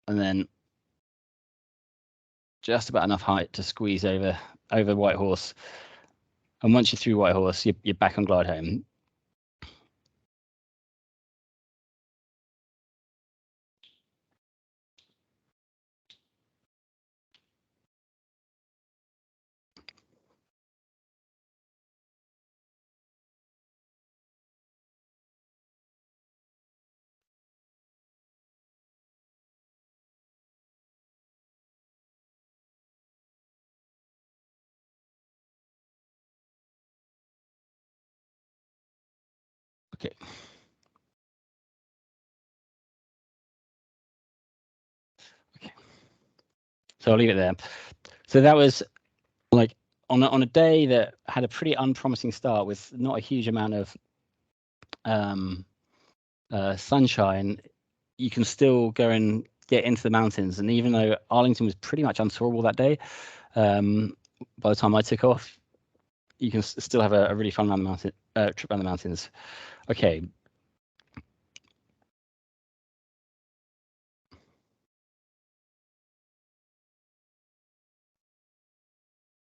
and then just about enough height to squeeze over White Horse. And once you're through White Horse, you're back on glide home. Okay. Okay. So I'll leave it there. So that was like on a day that had a pretty unpromising start with not a huge amount of sunshine. You can still go and get into the mountains, and even though Arlington was pretty much unsoarable that day, by the time I took off, you can still have a really fun trip around the mountains. Okay.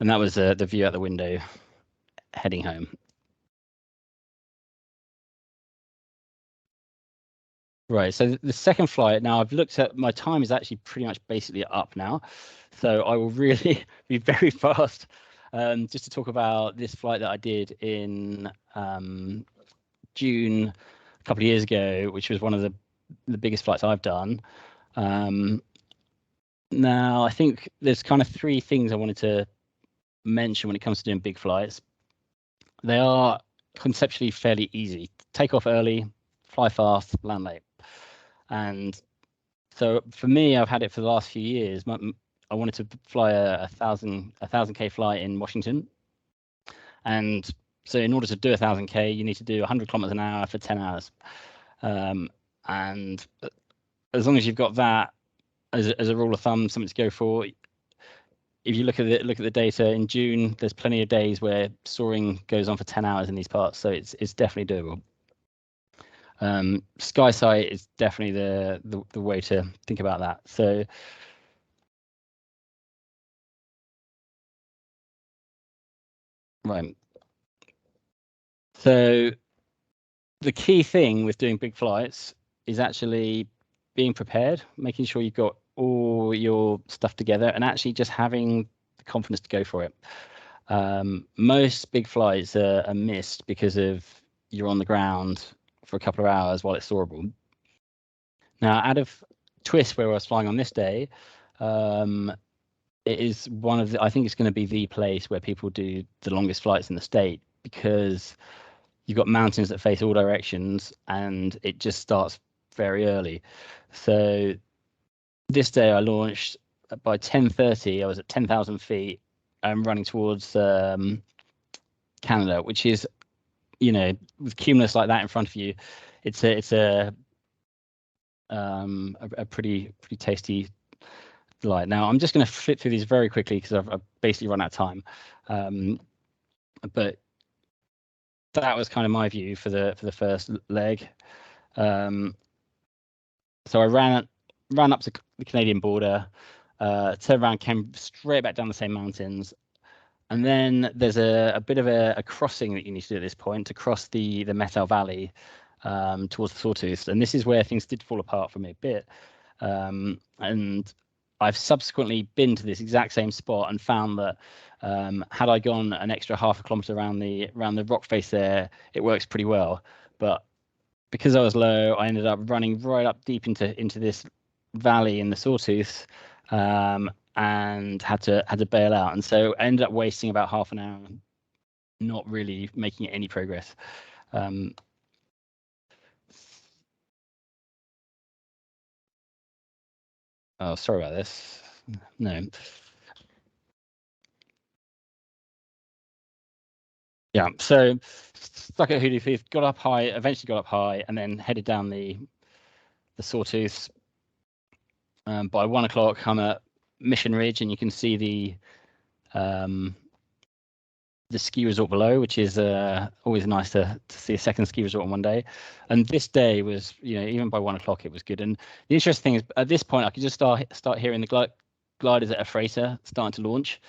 And that was the view out the window heading home. Right, so the second flight, now I've looked at, my time is actually pretty much basically up now. So I will really be very fast. Just to talk about this flight that I did in June a couple of years ago, which was one of the biggest flights I've done. Now, I think there's kind of three things I wanted to mention when it comes to doing big flights. They are conceptually fairly easy. Take off early, fly fast, land late. And so for me, I've had it for the last few years. I wanted to fly a 1,000K flight in Washington. And so in order to do 1,000K, you need to do 100 kilometers an hour for 10 hours. And as long as you've got that as a rule of thumb, something to go for. If you look at the data in June, there's plenty of days where soaring goes on for 10 hours in these parts, so it's definitely doable. SkySight is definitely the way to think about that. So right. So the key thing with doing big flights is actually being prepared, making sure you've got all your stuff together, and actually just having the confidence to go for it. Most big flights are missed because of you're on the ground for a couple of hours while it's soarable. Now, out of Twist, where I was flying on this day, it is one of the, I think it's going to be the place where people do the longest flights in the state, because you've got mountains that face all directions and it just starts very early. So this day I launched by 10:30. I was at 10,000 feet. I'm running towards Canada, which is, you know, with cumulus like that in front of you, it's a pretty tasty light. Now I'm just going to flip through these very quickly because I've basically run out of time. But that was kind of my view for the first leg. So I ran up to the Canadian border, turned around, came straight back down the same mountains, and then there's a bit of a crossing that you need to do at this point to cross the Metal Valley towards the Sawtooth, and this is where things did fall apart for me a bit. And I've subsequently been to this exact same spot and found that had I gone an extra half a kilometer around the rock face there, it works pretty well. But because I was low, I ended up running right up deep into this valley in the Sawtooth, and had to bail out. And so I ended up wasting about half an hour, not really making any progress. Oh, sorry about this. No. Yeah, so stuck at Hoodoo Heath, got up high, eventually got up high, and then headed down the Sawtooth. By 1 o'clock, I'm at Mission Ridge, and you can see the ski resort below, which is always nice to see a second ski resort in one day. And this day was, you know, even by 1 o'clock, it was good. And the interesting thing is, at this point, I could just start hearing the gliders at Ephrata starting to launch.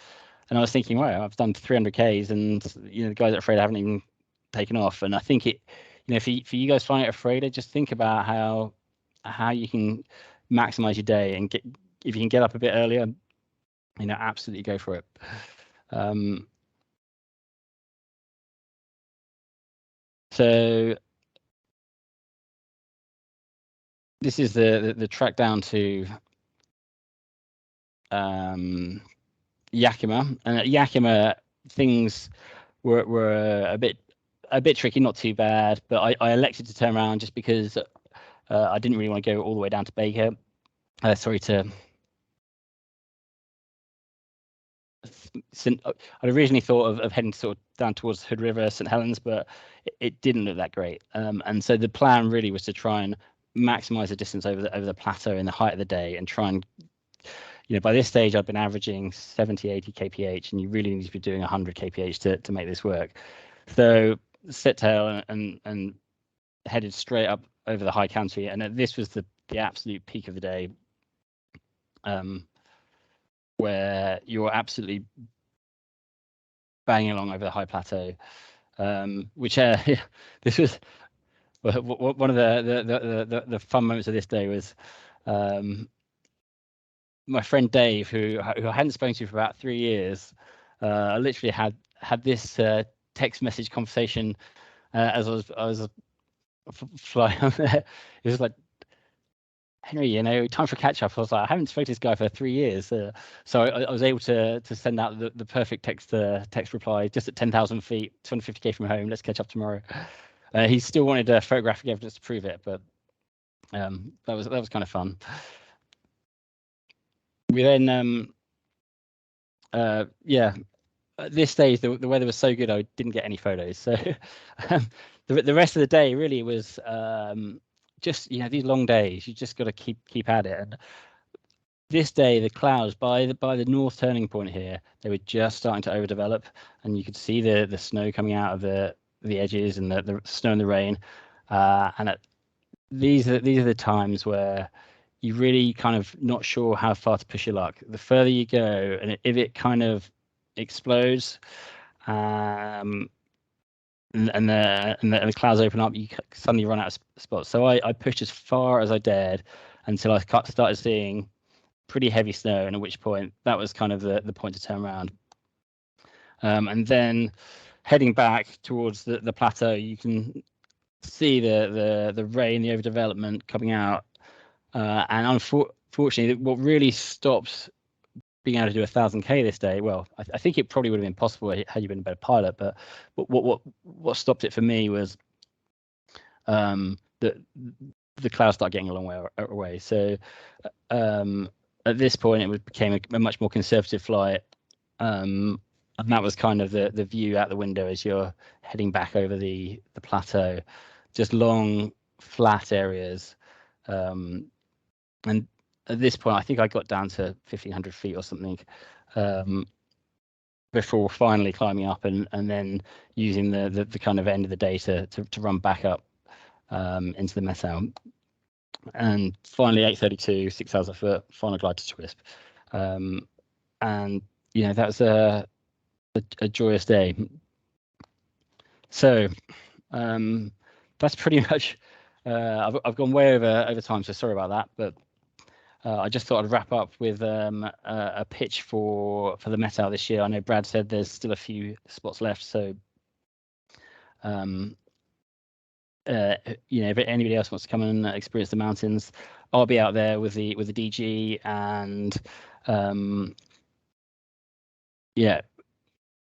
And I was thinking, wow, I've done 300 Ks, and you know the guys at Ephrata haven't even taken off. And I think it, you know, for you guys flying at Ephrata, just think about how you can maximize your day, and if you can get up a bit earlier, you know, absolutely go for it. So this is the track down to Yakima, and at Yakima things were a bit tricky, not too bad, but I elected to turn around just because I didn't really want to go all the way down to Baker. To I'd originally thought of heading sort of down towards Hood River, St. Helens, but it didn't look that great. And so the plan really was to try and maximize the distance over the plateau in the height of the day, and try and, by this stage I'd been averaging 70, 80 kph, and you really need to be doing 100 kph to make this work. So set tail and headed straight up over the high country, and this was the absolute peak of the day, where you're absolutely banging along over the high plateau, which this was one of the fun moments of this day. Was my friend Dave, who I hadn't spoken to for about 3 years. I literally had this text message conversation as I was flying up there. It was like, Henry, time for catch up. I was like, I haven't spoken to this guy for 3 years, so I was able to send out the perfect text reply just at 10,000 feet, 250k from home. Let's catch up tomorrow. He still wanted photographic evidence to prove it, but that was kind of fun. We then at this stage the weather was so good I didn't get any photos. So the rest of the day really was just these long days. You just got to keep at it. And this day the clouds by the north turning point here, they were just starting to overdevelop, and you could see the snow coming out of the edges, and the snow and the rain. These are the times where you really kind of not sure how far to push your luck. The further you go, and if it kind of explodes, and the clouds open up, you suddenly run out of spots. So I pushed as far as I dared until I started seeing pretty heavy snow, and at which point that was kind of the point to turn around. And then heading back towards the plateau, you can see the rain, the overdevelopment coming out. And unfortunately, what really stopped being able to do 1,000k this day, well, I think it probably would have been possible had you been a better pilot, but what stopped it for me was the clouds started getting a long way away. So at this point, it became a much more conservative flight, and that was kind of the view out the window as you're heading back over the plateau, just long flat areas. And at this point, I think I got down to 1,500 feet or something before finally climbing up and then using the kind of end of the day to run back up into the Messau. And finally, 8:32, 6,000 foot, final glide to Twisp. And that was a joyous day. So that's pretty much. I've gone way over time, so sorry about that. But I just thought I'd wrap up with a pitch for the Messau this year. I know Brad said there's still a few spots left, so if anybody else wants to come and experience the mountains, I'll be out there with the DG, and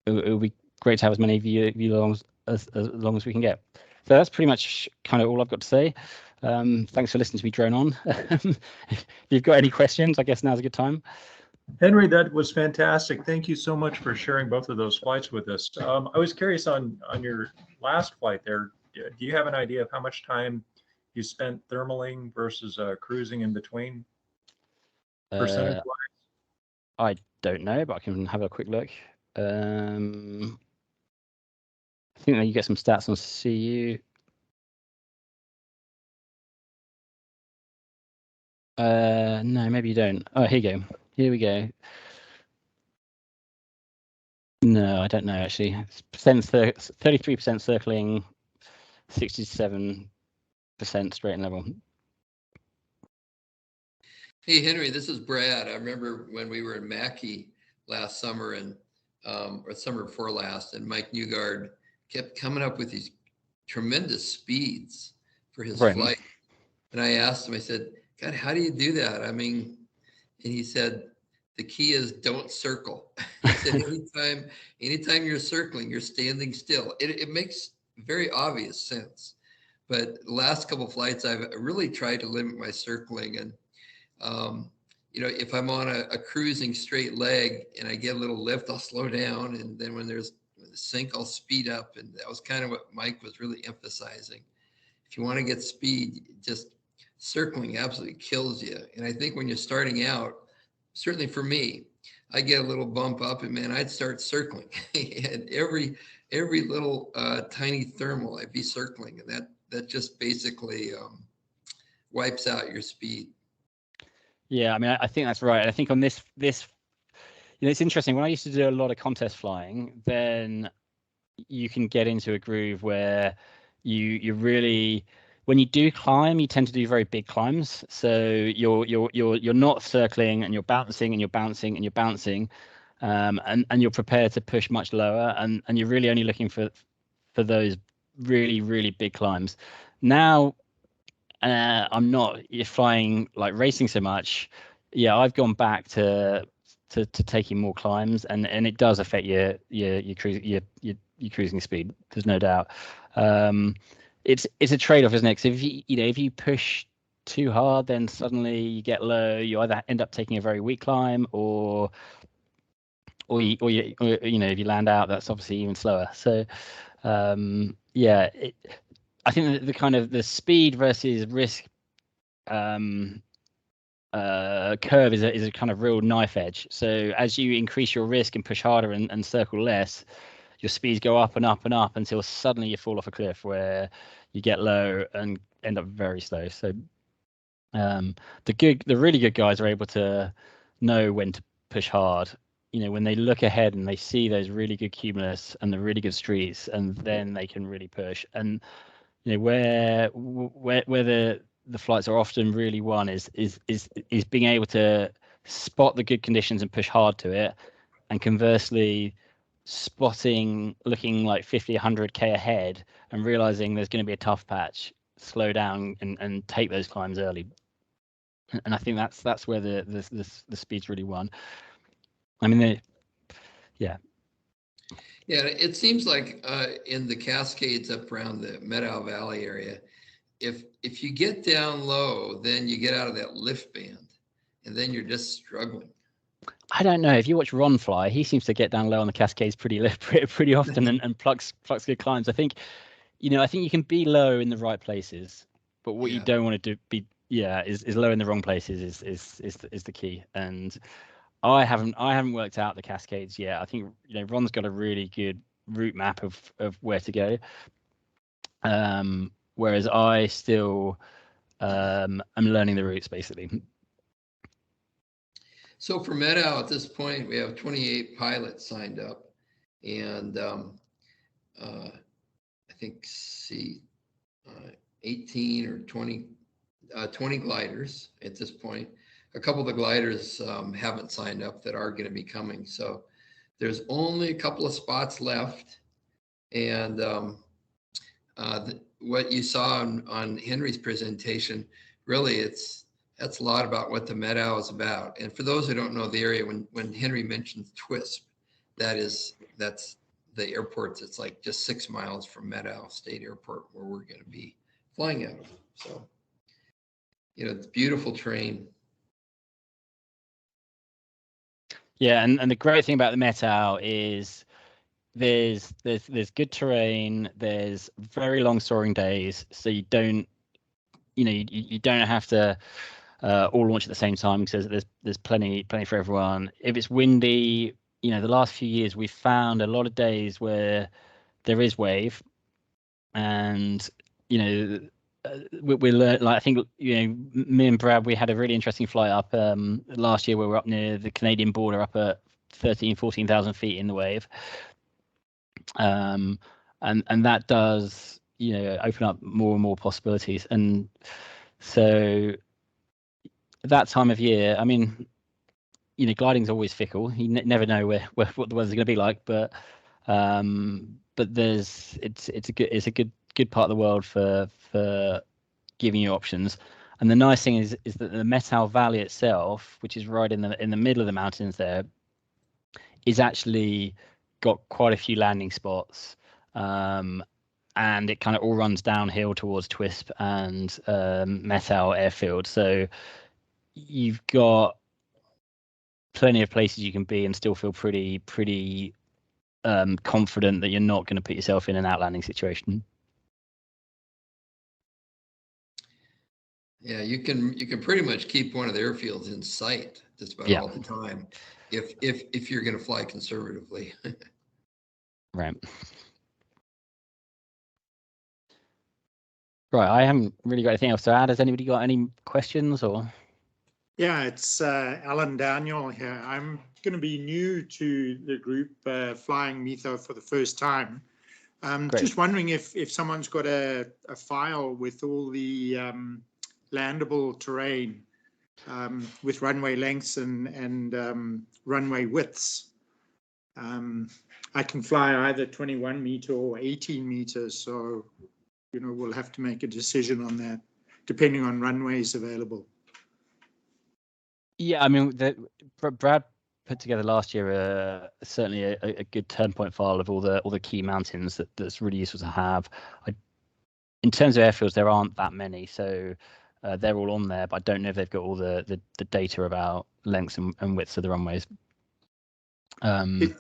it'll be great to have as many of you along as long as we can get. So that's pretty much kind of all I've got to say. Thanks for listening to me drone on. If you've got any questions, I guess now's a good time. Henry, that was fantastic. Thank you so much for sharing both of those flights with us. I was curious on your last flight there. Do you have an idea of how much time you spent thermaling versus cruising in between? Percentage-wise? I don't know, but I can have a quick look. I think that you get some stats on CU. No, maybe you don't. Oh, here you go. Here we go. No, I don't know actually. 33% circling, 67% straight and level. Hey Henry, this is Brad. I remember when we were in Mackey last summer or summer before last, and Mike Newgard kept coming up with these tremendous speeds for his flight. And I asked him, I said, God, how do you do that? I mean, and he said, the key is don't circle. He said, anytime you're circling, you're standing still. It makes very obvious sense. But the last couple of flights, I've really tried to limit my circling. And, if I'm on a cruising straight leg and I get a little lift, I'll slow down. And then when there's a sink, I'll speed up. And that was kind of what Mike was really emphasizing. If you want to get speed, just circling absolutely kills you. And I think when you're starting out, certainly for me, I get a little bump up and man, I'd start circling. And every little tiny thermal, I'd be circling. And that just basically wipes out your speed. Yeah, I mean, I think that's right. I think on this, it's interesting. When I used to do a lot of contest flying, then you can get into a groove where you really, when you do climb, you tend to do very big climbs. So you're not circling and you're bouncing and you're bouncing and you're bouncing, and you're prepared to push much lower, and you're really only looking for those really, really big climbs. Now, I'm not flying like racing so much. Yeah, I've gone back to taking more climbs, and it does affect your cruising speed. There's no doubt. It's a trade-off, isn't it? So if you push too hard, then suddenly you get low. You either end up taking a very weak climb, or if you land out, that's obviously even slower. So yeah, I think the kind of the speed versus risk curve is a kind of real knife edge. So as you increase your risk and push harder and circle less, your speeds go up and up and up until suddenly you fall off a cliff where you get low and end up very slow. So the really good guys are able to know when to push hard. When they look ahead and they see those really good cumulus and the really good streets, and then they can really push. And where the flights are often really won is being able to spot the good conditions and push hard to it, and conversely looking like 50, 100k ahead and realizing there's going to be a tough patch, slow down and take those climbs early. And I think that's where the speed's really won. I mean, yeah. Yeah, it seems like in the Cascades up around the Meadow Valley area, if you get down low, then you get out of that lift band, and then you're just struggling. I don't know. If you watch Ron fly, he seems to get down low on the Cascades pretty often and plucks good climbs. I think you can be low in the right places, but what you don't want to do is low in the wrong places is the key. And I haven't worked out the Cascades yet. I think Ron's got a really good route map of where to go. Whereas I still am learning the routes basically. So for Meadow at this point, we have 28 pilots signed up, and I think 18 or 20 gliders at this point. A couple of the gliders haven't signed up that are going to be coming. So there's only a couple of spots left. And what you saw on Henry's presentation, really that's a lot about what the Meadow is about. And for those who don't know the area, when Henry mentions TWISP, that's the airport that's like just 6 miles from Meadow State Airport, where we're going to be flying out of. So, it's beautiful terrain. Yeah, and the great thing about the Meadow is there's good terrain, there's very long soaring days, so you don't have to all launch at the same time, because there's plenty for everyone. If it's windy, the last few years we've found a lot of days where there is wave, and we learned, like, I think me and Brad, we had a really interesting flight up last year where we're up near the Canadian border, up at 14,000 feet in the wave, and that does open up more and more possibilities. And so that time of year, I mean, gliding's always fickle. You never know what the weather's going to be like, but it's a good part of the world for giving you options. And the nice thing is that the Meadow Valley itself, which is right in the middle of the mountains there, is actually got quite a few landing spots, and it kind of all runs downhill towards TWISP and Meadow Airfield. So you've got plenty of places you can be and still feel pretty confident that you're not going to put yourself in an outlanding situation. Yeah, you can pretty much keep one of the airfields in sight just about all the time if you're going to fly conservatively. Right. Right. I haven't really got anything else to add. Has anybody got any questions or? Yeah, it's Alan Daniel here. I'm going to be new to the group, flying METHO for the first time. Just wondering if someone's got a file with all the landable terrain with runway lengths and runway widths. I can fly either 21 meter or 18 meters, so we'll have to make a decision on that depending on runways available. Yeah, I mean, Brad put together last year certainly a good turn point file of all the key mountains that's really useful to have. In terms of airfields, there aren't that many, so they're all on there, but I don't know if they've got all the data about lengths and widths of the runways. I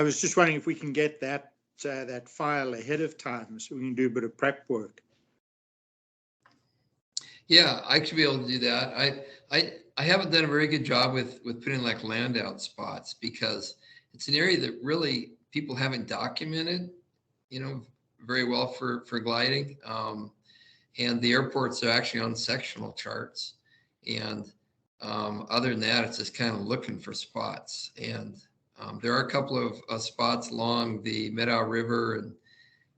was just wondering if we can get that file ahead of time so we can do a bit of prep work. Yeah, I should be able to do that. I haven't done a very good job with putting like land out spots because it's an area that really people haven't documented, very well for gliding. And the airports are actually on sectional charts. And other than that, it's just kind of looking for spots. And there are a couple of spots along the Meadow River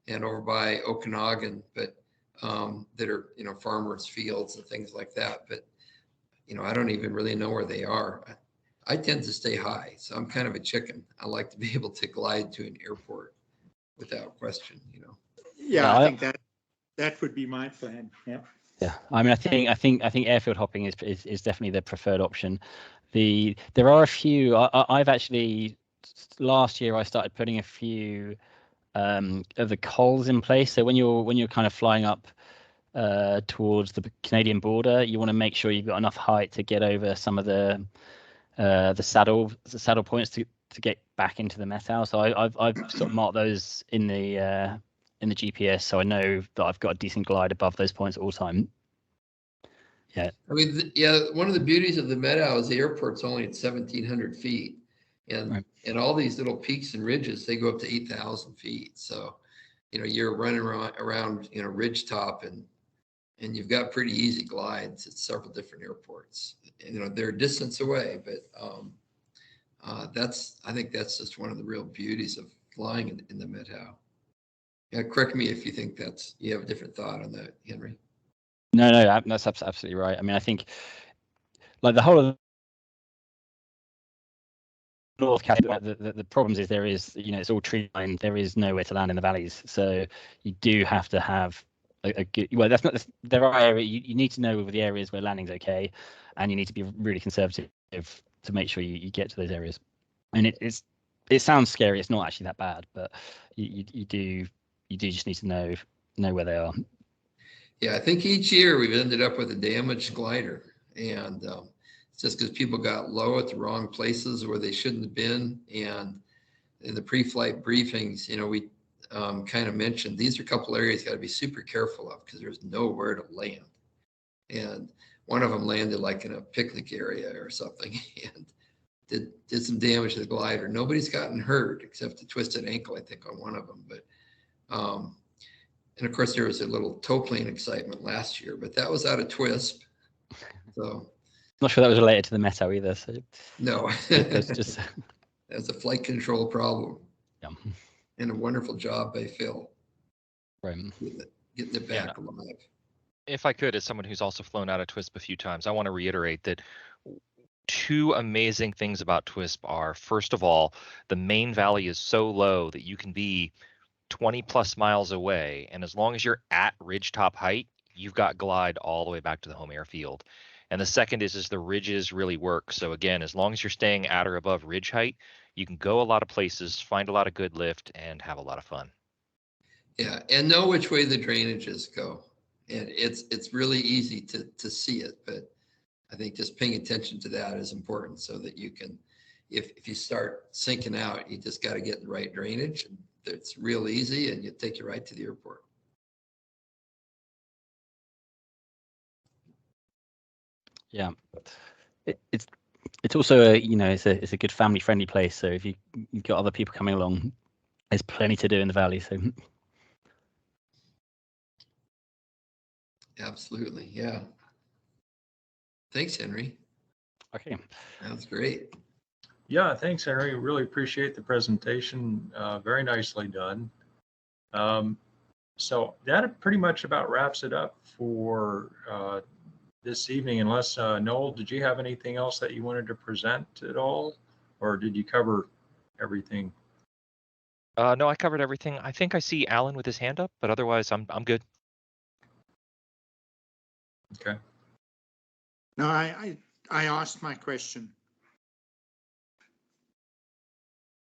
and over by Okanagan, but that are, farmers' fields and things like that. But, I don't even really know where they are. I tend to stay high, so I'm kind of a chicken. I like to be able to glide to an airport without question, Yeah, I think that would be my plan. Yeah. Yeah, I mean, I think airfield hopping is definitely the preferred option. There are a few. I've actually last year I started putting a few of the cols in place. So when you're kind of flying up towards the Canadian border, you want to make sure you've got enough height to get over some of the saddle points to get back into the Meadow. So I've sort of marked those in the GPS, so I know that I've got a decent glide above those points all the time. Yeah. I mean, one of the beauties of the Meadow is the airport's only at 1,700 feet. And all these little peaks and ridges, they go up to 8,000 feet. So, you're running around ridge top and you've got pretty easy glides at several different airports. They're a distance away, but I think that's just one of the real beauties of flying in the Meadow. Yeah, correct me if you think you have a different thought on that, Henry. No, that's absolutely right. I mean, I think like the whole of North Carolina, the problems is there is, it's all tree line. There is nowhere to land in the valleys, so you do have to have a good. Well, that's not. There are areas you need to know the areas where landing's okay, and you need to be really conservative to make sure you get to those areas. And it sounds scary. It's not actually that bad, but you do just need to know where they are. Yeah, I think each year we've ended up with a damaged glider, and it's just because people got low at the wrong places where they shouldn't have been. And in the pre-flight briefings, we kind of mentioned these are a couple areas you got to be super careful of because there's nowhere to land. And one of them landed like in a picnic area or something and did some damage to the glider. Nobody's gotten hurt except a twisted ankle, I think, on one of them. But and of course, there was a little tow plane excitement last year, but that was out of TWISP. So not sure that was related to the Meadow either. So no, it's just that's a flight control problem. Yeah. And a wonderful job by Phil. Right. Getting it back alive. If I could, as someone who's also flown out of TWISP a few times, I want to reiterate that two amazing things about TWISP are, first of all, the main valley is so low that you can be 20 plus miles away, and as long as you're at ridgetop height, you've got glide all the way back to the home airfield. And the second is the ridges really work. So again, as long as you're staying at or above ridge height, you can go a lot of places, find a lot of good lift, and have a lot of fun. Yeah, and know which way the drainages go. And it's really easy to see it, but I think just paying attention to that is important so that you can, if you start sinking out, you just got to get the right drainage. And it's real easy and it take you right to the airport. Yeah, it's also a, you know, it's a good family friendly place. So if you've got other people coming along, there's plenty to do in the valley. So Absolutely, yeah. Thanks, Henry. okay, That's great. Yeah, thanks, Henry. Really appreciate the presentation. Very nicely done. So that pretty much about wraps it up for this evening, unless Noel, did you have anything else that you wanted to present at all, or did you cover everything? No, I covered everything. I think I see Alan with his hand up, but otherwise I'm good. Okay. No, I asked my question.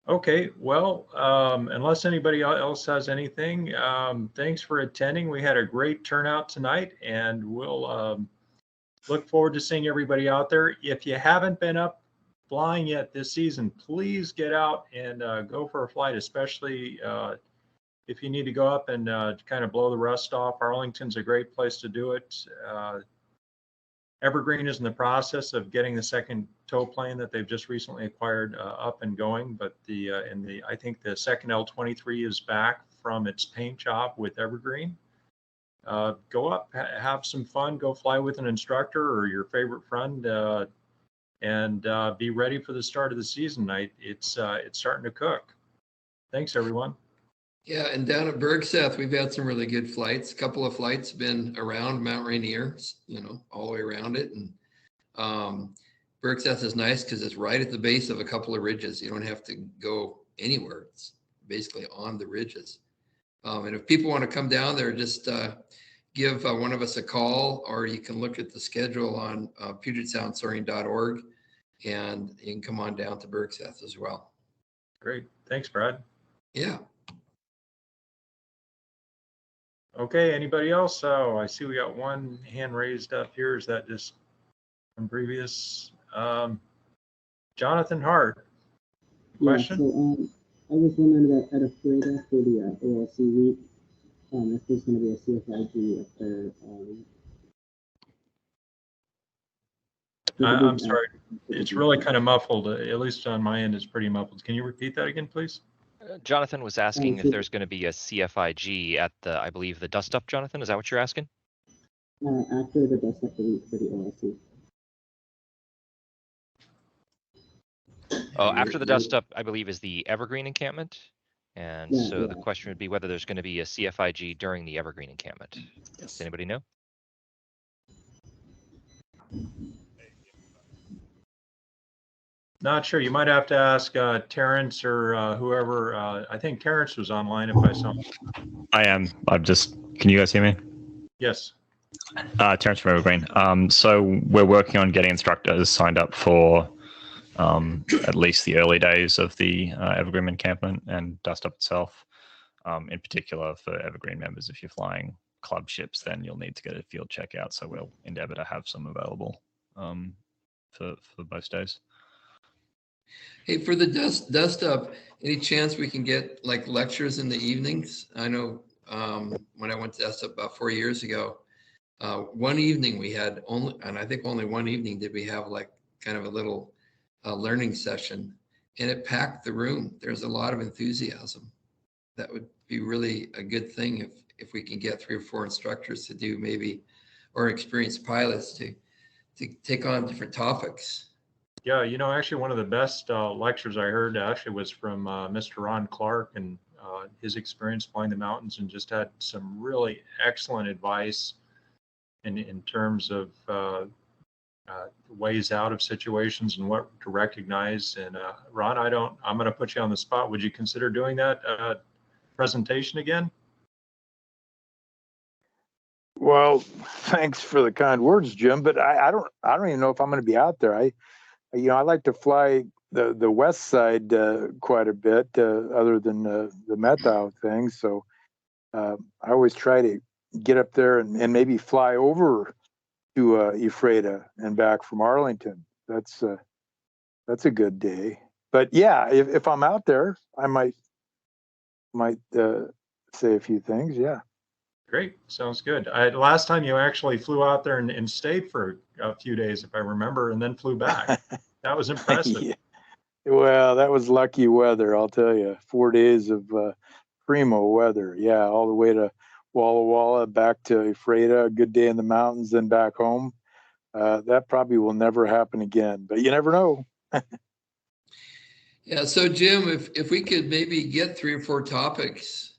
Okay, well, unless anybody else has anything, thanks for attending. We had a great turnout tonight, and we'll look forward to seeing everybody out there. If you haven't been up flying yet this season, please get out and go for a flight, especially if you need to go up and kind of blow the rust off. Arlington's a great place to do it. Evergreen is in the process of getting the second tow plane that they've just recently acquired up and going, but I think the second L-23 is back from its paint job with Evergreen. Go up, have some fun, go fly with an instructor or your favorite friend, and be ready for the start of the season. It's starting to cook. Thanks, everyone. Yeah, and down at Bergseth, we've had some really good flights. A couple of flights been around Mount Rainier, you know, all the way around it. And Bergseth is nice because it's right at the base of a couple of ridges. You don't have to go anywhere. It's basically on the ridges. And if people want to come down there, just give one of us a call, or you can look at the schedule on PugetSoundSoaring.org, and you can come on down to Bergseth as well. Great. Thanks, Brad. Yeah. Okay, anybody else? Oh, I see we got one hand raised up here. Is that just from previous? Jonathan Hart, question? Yeah, so I was wondering about Ephrata for the OLC week. If there's going to be a CFIG up there. I'm sorry, it's really kind of muffled. At least on my end, it's pretty muffled. Can you repeat that again, please? Jonathan was asking if there's going to be a CFIG at the, I believe, the dust up. Jonathan, is that what you're asking? After the dust up week for the OLC. Oh, after the dust up, I believe, is the Evergreen encampment. And so the question would be whether there's going to be a CFIG during the Evergreen encampment. Does anybody know? Not sure. You might have to ask Terrence or whoever. I think Terrence was online if I saw him. I am. Can you guys hear me? Yes. Terrence from Evergreen. So we're working on getting instructors signed up for at least the early days of the Evergreen encampment and dust up itself. In particular for Evergreen members, if you're flying club ships, then you'll need to get a field checkout. So we'll endeavor to have some available for both days. Hey, for the dust up, any chance we can get like lectures in the evenings? I know when I went to dust up about 4 years ago, one evening we had only one evening did we have like kind of a little learning session, and it packed the room. There's a lot of enthusiasm. That would be really a good thing if we can get 3 or 4 instructors to do maybe, or experienced pilots to take on different topics. Yeah, you know, actually one of the best lectures I heard actually was from Mr. Ron Clark and his experience flying the mountains, and just had some really excellent advice in terms of ways out of situations and what to recognize. And Ron, I'm going to put you on the spot. Would you consider doing that presentation again? Well, thanks for the kind words, Jim, but I don't even know if I'm going to be out there. I like to fly the west side quite a bit, other than the Methow thing. So I always try to get up there and maybe fly over Ephrata and back from Arlington. That's a good day. But yeah, if I'm out there, I might say a few things. Yeah. Great, sounds good. Last time you actually flew out there and stayed for a few days, if I remember, and then flew back. That was impressive. Yeah. Well, that was lucky weather, I'll tell you. 4 days of primo weather. Yeah, all the way to Walla Walla, back to Ephrata, a good day in the mountains, then back home. That probably will never happen again, but you never know. Yeah, so Jim, if we could maybe get 3 or 4 topics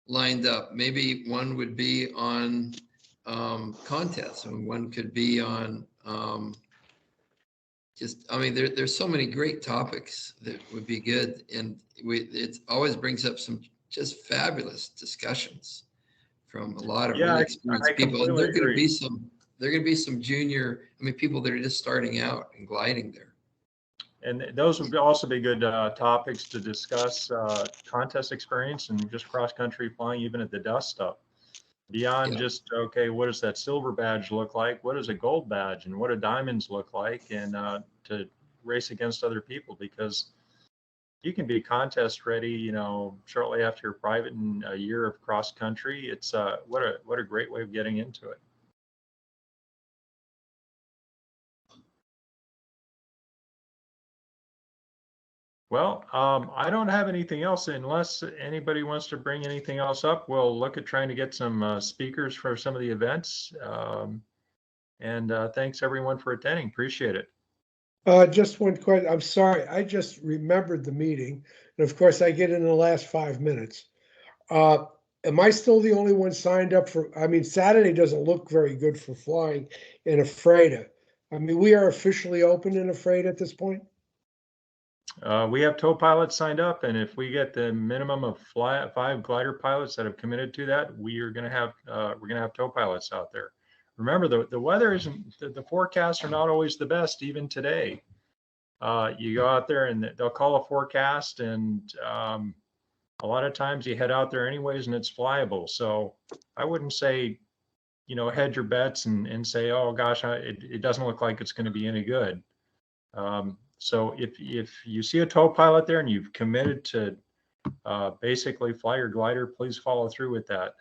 lined up, maybe one would be on contests, and one could be on there's so many great topics that would be good, and it always brings up some just fabulous discussions from a lot of really experienced people. And there are going to be some junior, people that are just starting out and gliding there. And those would also be good topics to discuss contest experience and just cross-country flying, even at the dust up. Beyond just, okay, what does that silver badge look like? What does a gold badge and what do diamonds look like? And to race against other people, because you can be contest ready, shortly after your private and a year of cross-country. It's what a great way of getting into it. Well, I don't have anything else unless anybody wants to bring anything else up. We'll look at trying to get some speakers for some of the events. And thanks everyone for attending. Appreciate it. Just one question. I'm sorry. I just remembered the meeting. And of course, I get in the last 5 minutes. Am I still the only one signed up for? Saturday doesn't look very good for flying in Ephrata. We are officially open in Ephrata at this point. We have tow pilots signed up, and if we get the minimum of 5 glider pilots that have committed to that, we're going to have tow pilots out there. Remember, the weather isn't, the forecasts are not always the best, even today. You go out there and they'll call a forecast, and a lot of times you head out there anyways and it's flyable. So I wouldn't say, hedge your bets and say, oh gosh, it doesn't look like it's going to be any good. So if you see a tow pilot there and you've committed to basically fly your glider, please follow through with that.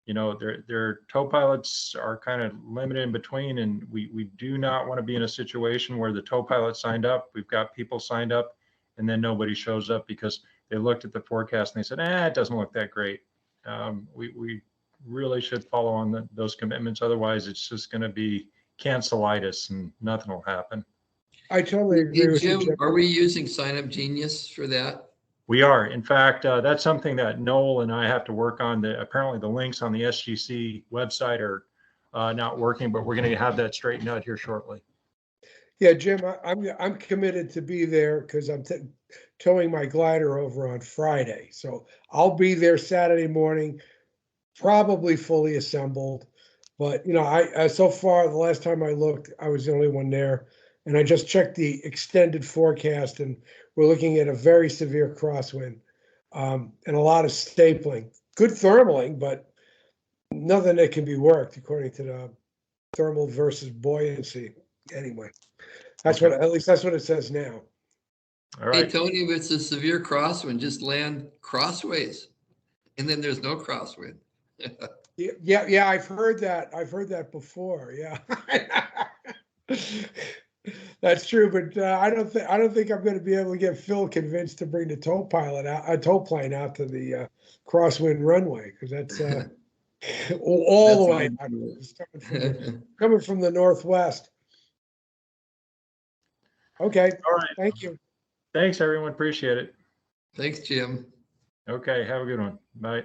Their tow pilots are kind of limited in between, and we do not want to be in a situation where the tow pilot signed up, we've got people signed up, and then nobody shows up because they looked at the forecast and they said, it doesn't look that great. We really should follow on those commitments. Otherwise, it's just going to be cancelitis and nothing will happen. I totally agree with Jim, you, Jim. Are we using Sign Up Genius for that? We are. In fact, that's something that Noel and I have to work on. Apparently the links on the SGC website are not working, but we're going to have that straightened out here shortly. Yeah, Jim, I'm committed to be there because I'm towing my glider over on Friday. So I'll be there Saturday morning, probably fully assembled. But, I so far, the last time I looked, I was the only one there. And I just checked the extended forecast, and we're looking at a very severe crosswind and a lot of stapling. Good thermaling, but nothing that can be worked according to the thermal versus buoyancy. Anyway, that's what, at least that's what it says now. All right. Hey, Tony, if it's a severe crosswind, just land crossways, and then there's no crosswind. Yeah, I've heard that. I've heard that before. Yeah. That's true, but I don't think I'm going to be able to get Phil convinced to bring the tow plane out to the crosswind runway, because that's all the way out. It's coming from the northwest. Okay. All right. Thank you. Thanks, everyone. Appreciate it. Thanks, Jim. Okay. Have a good one. Bye.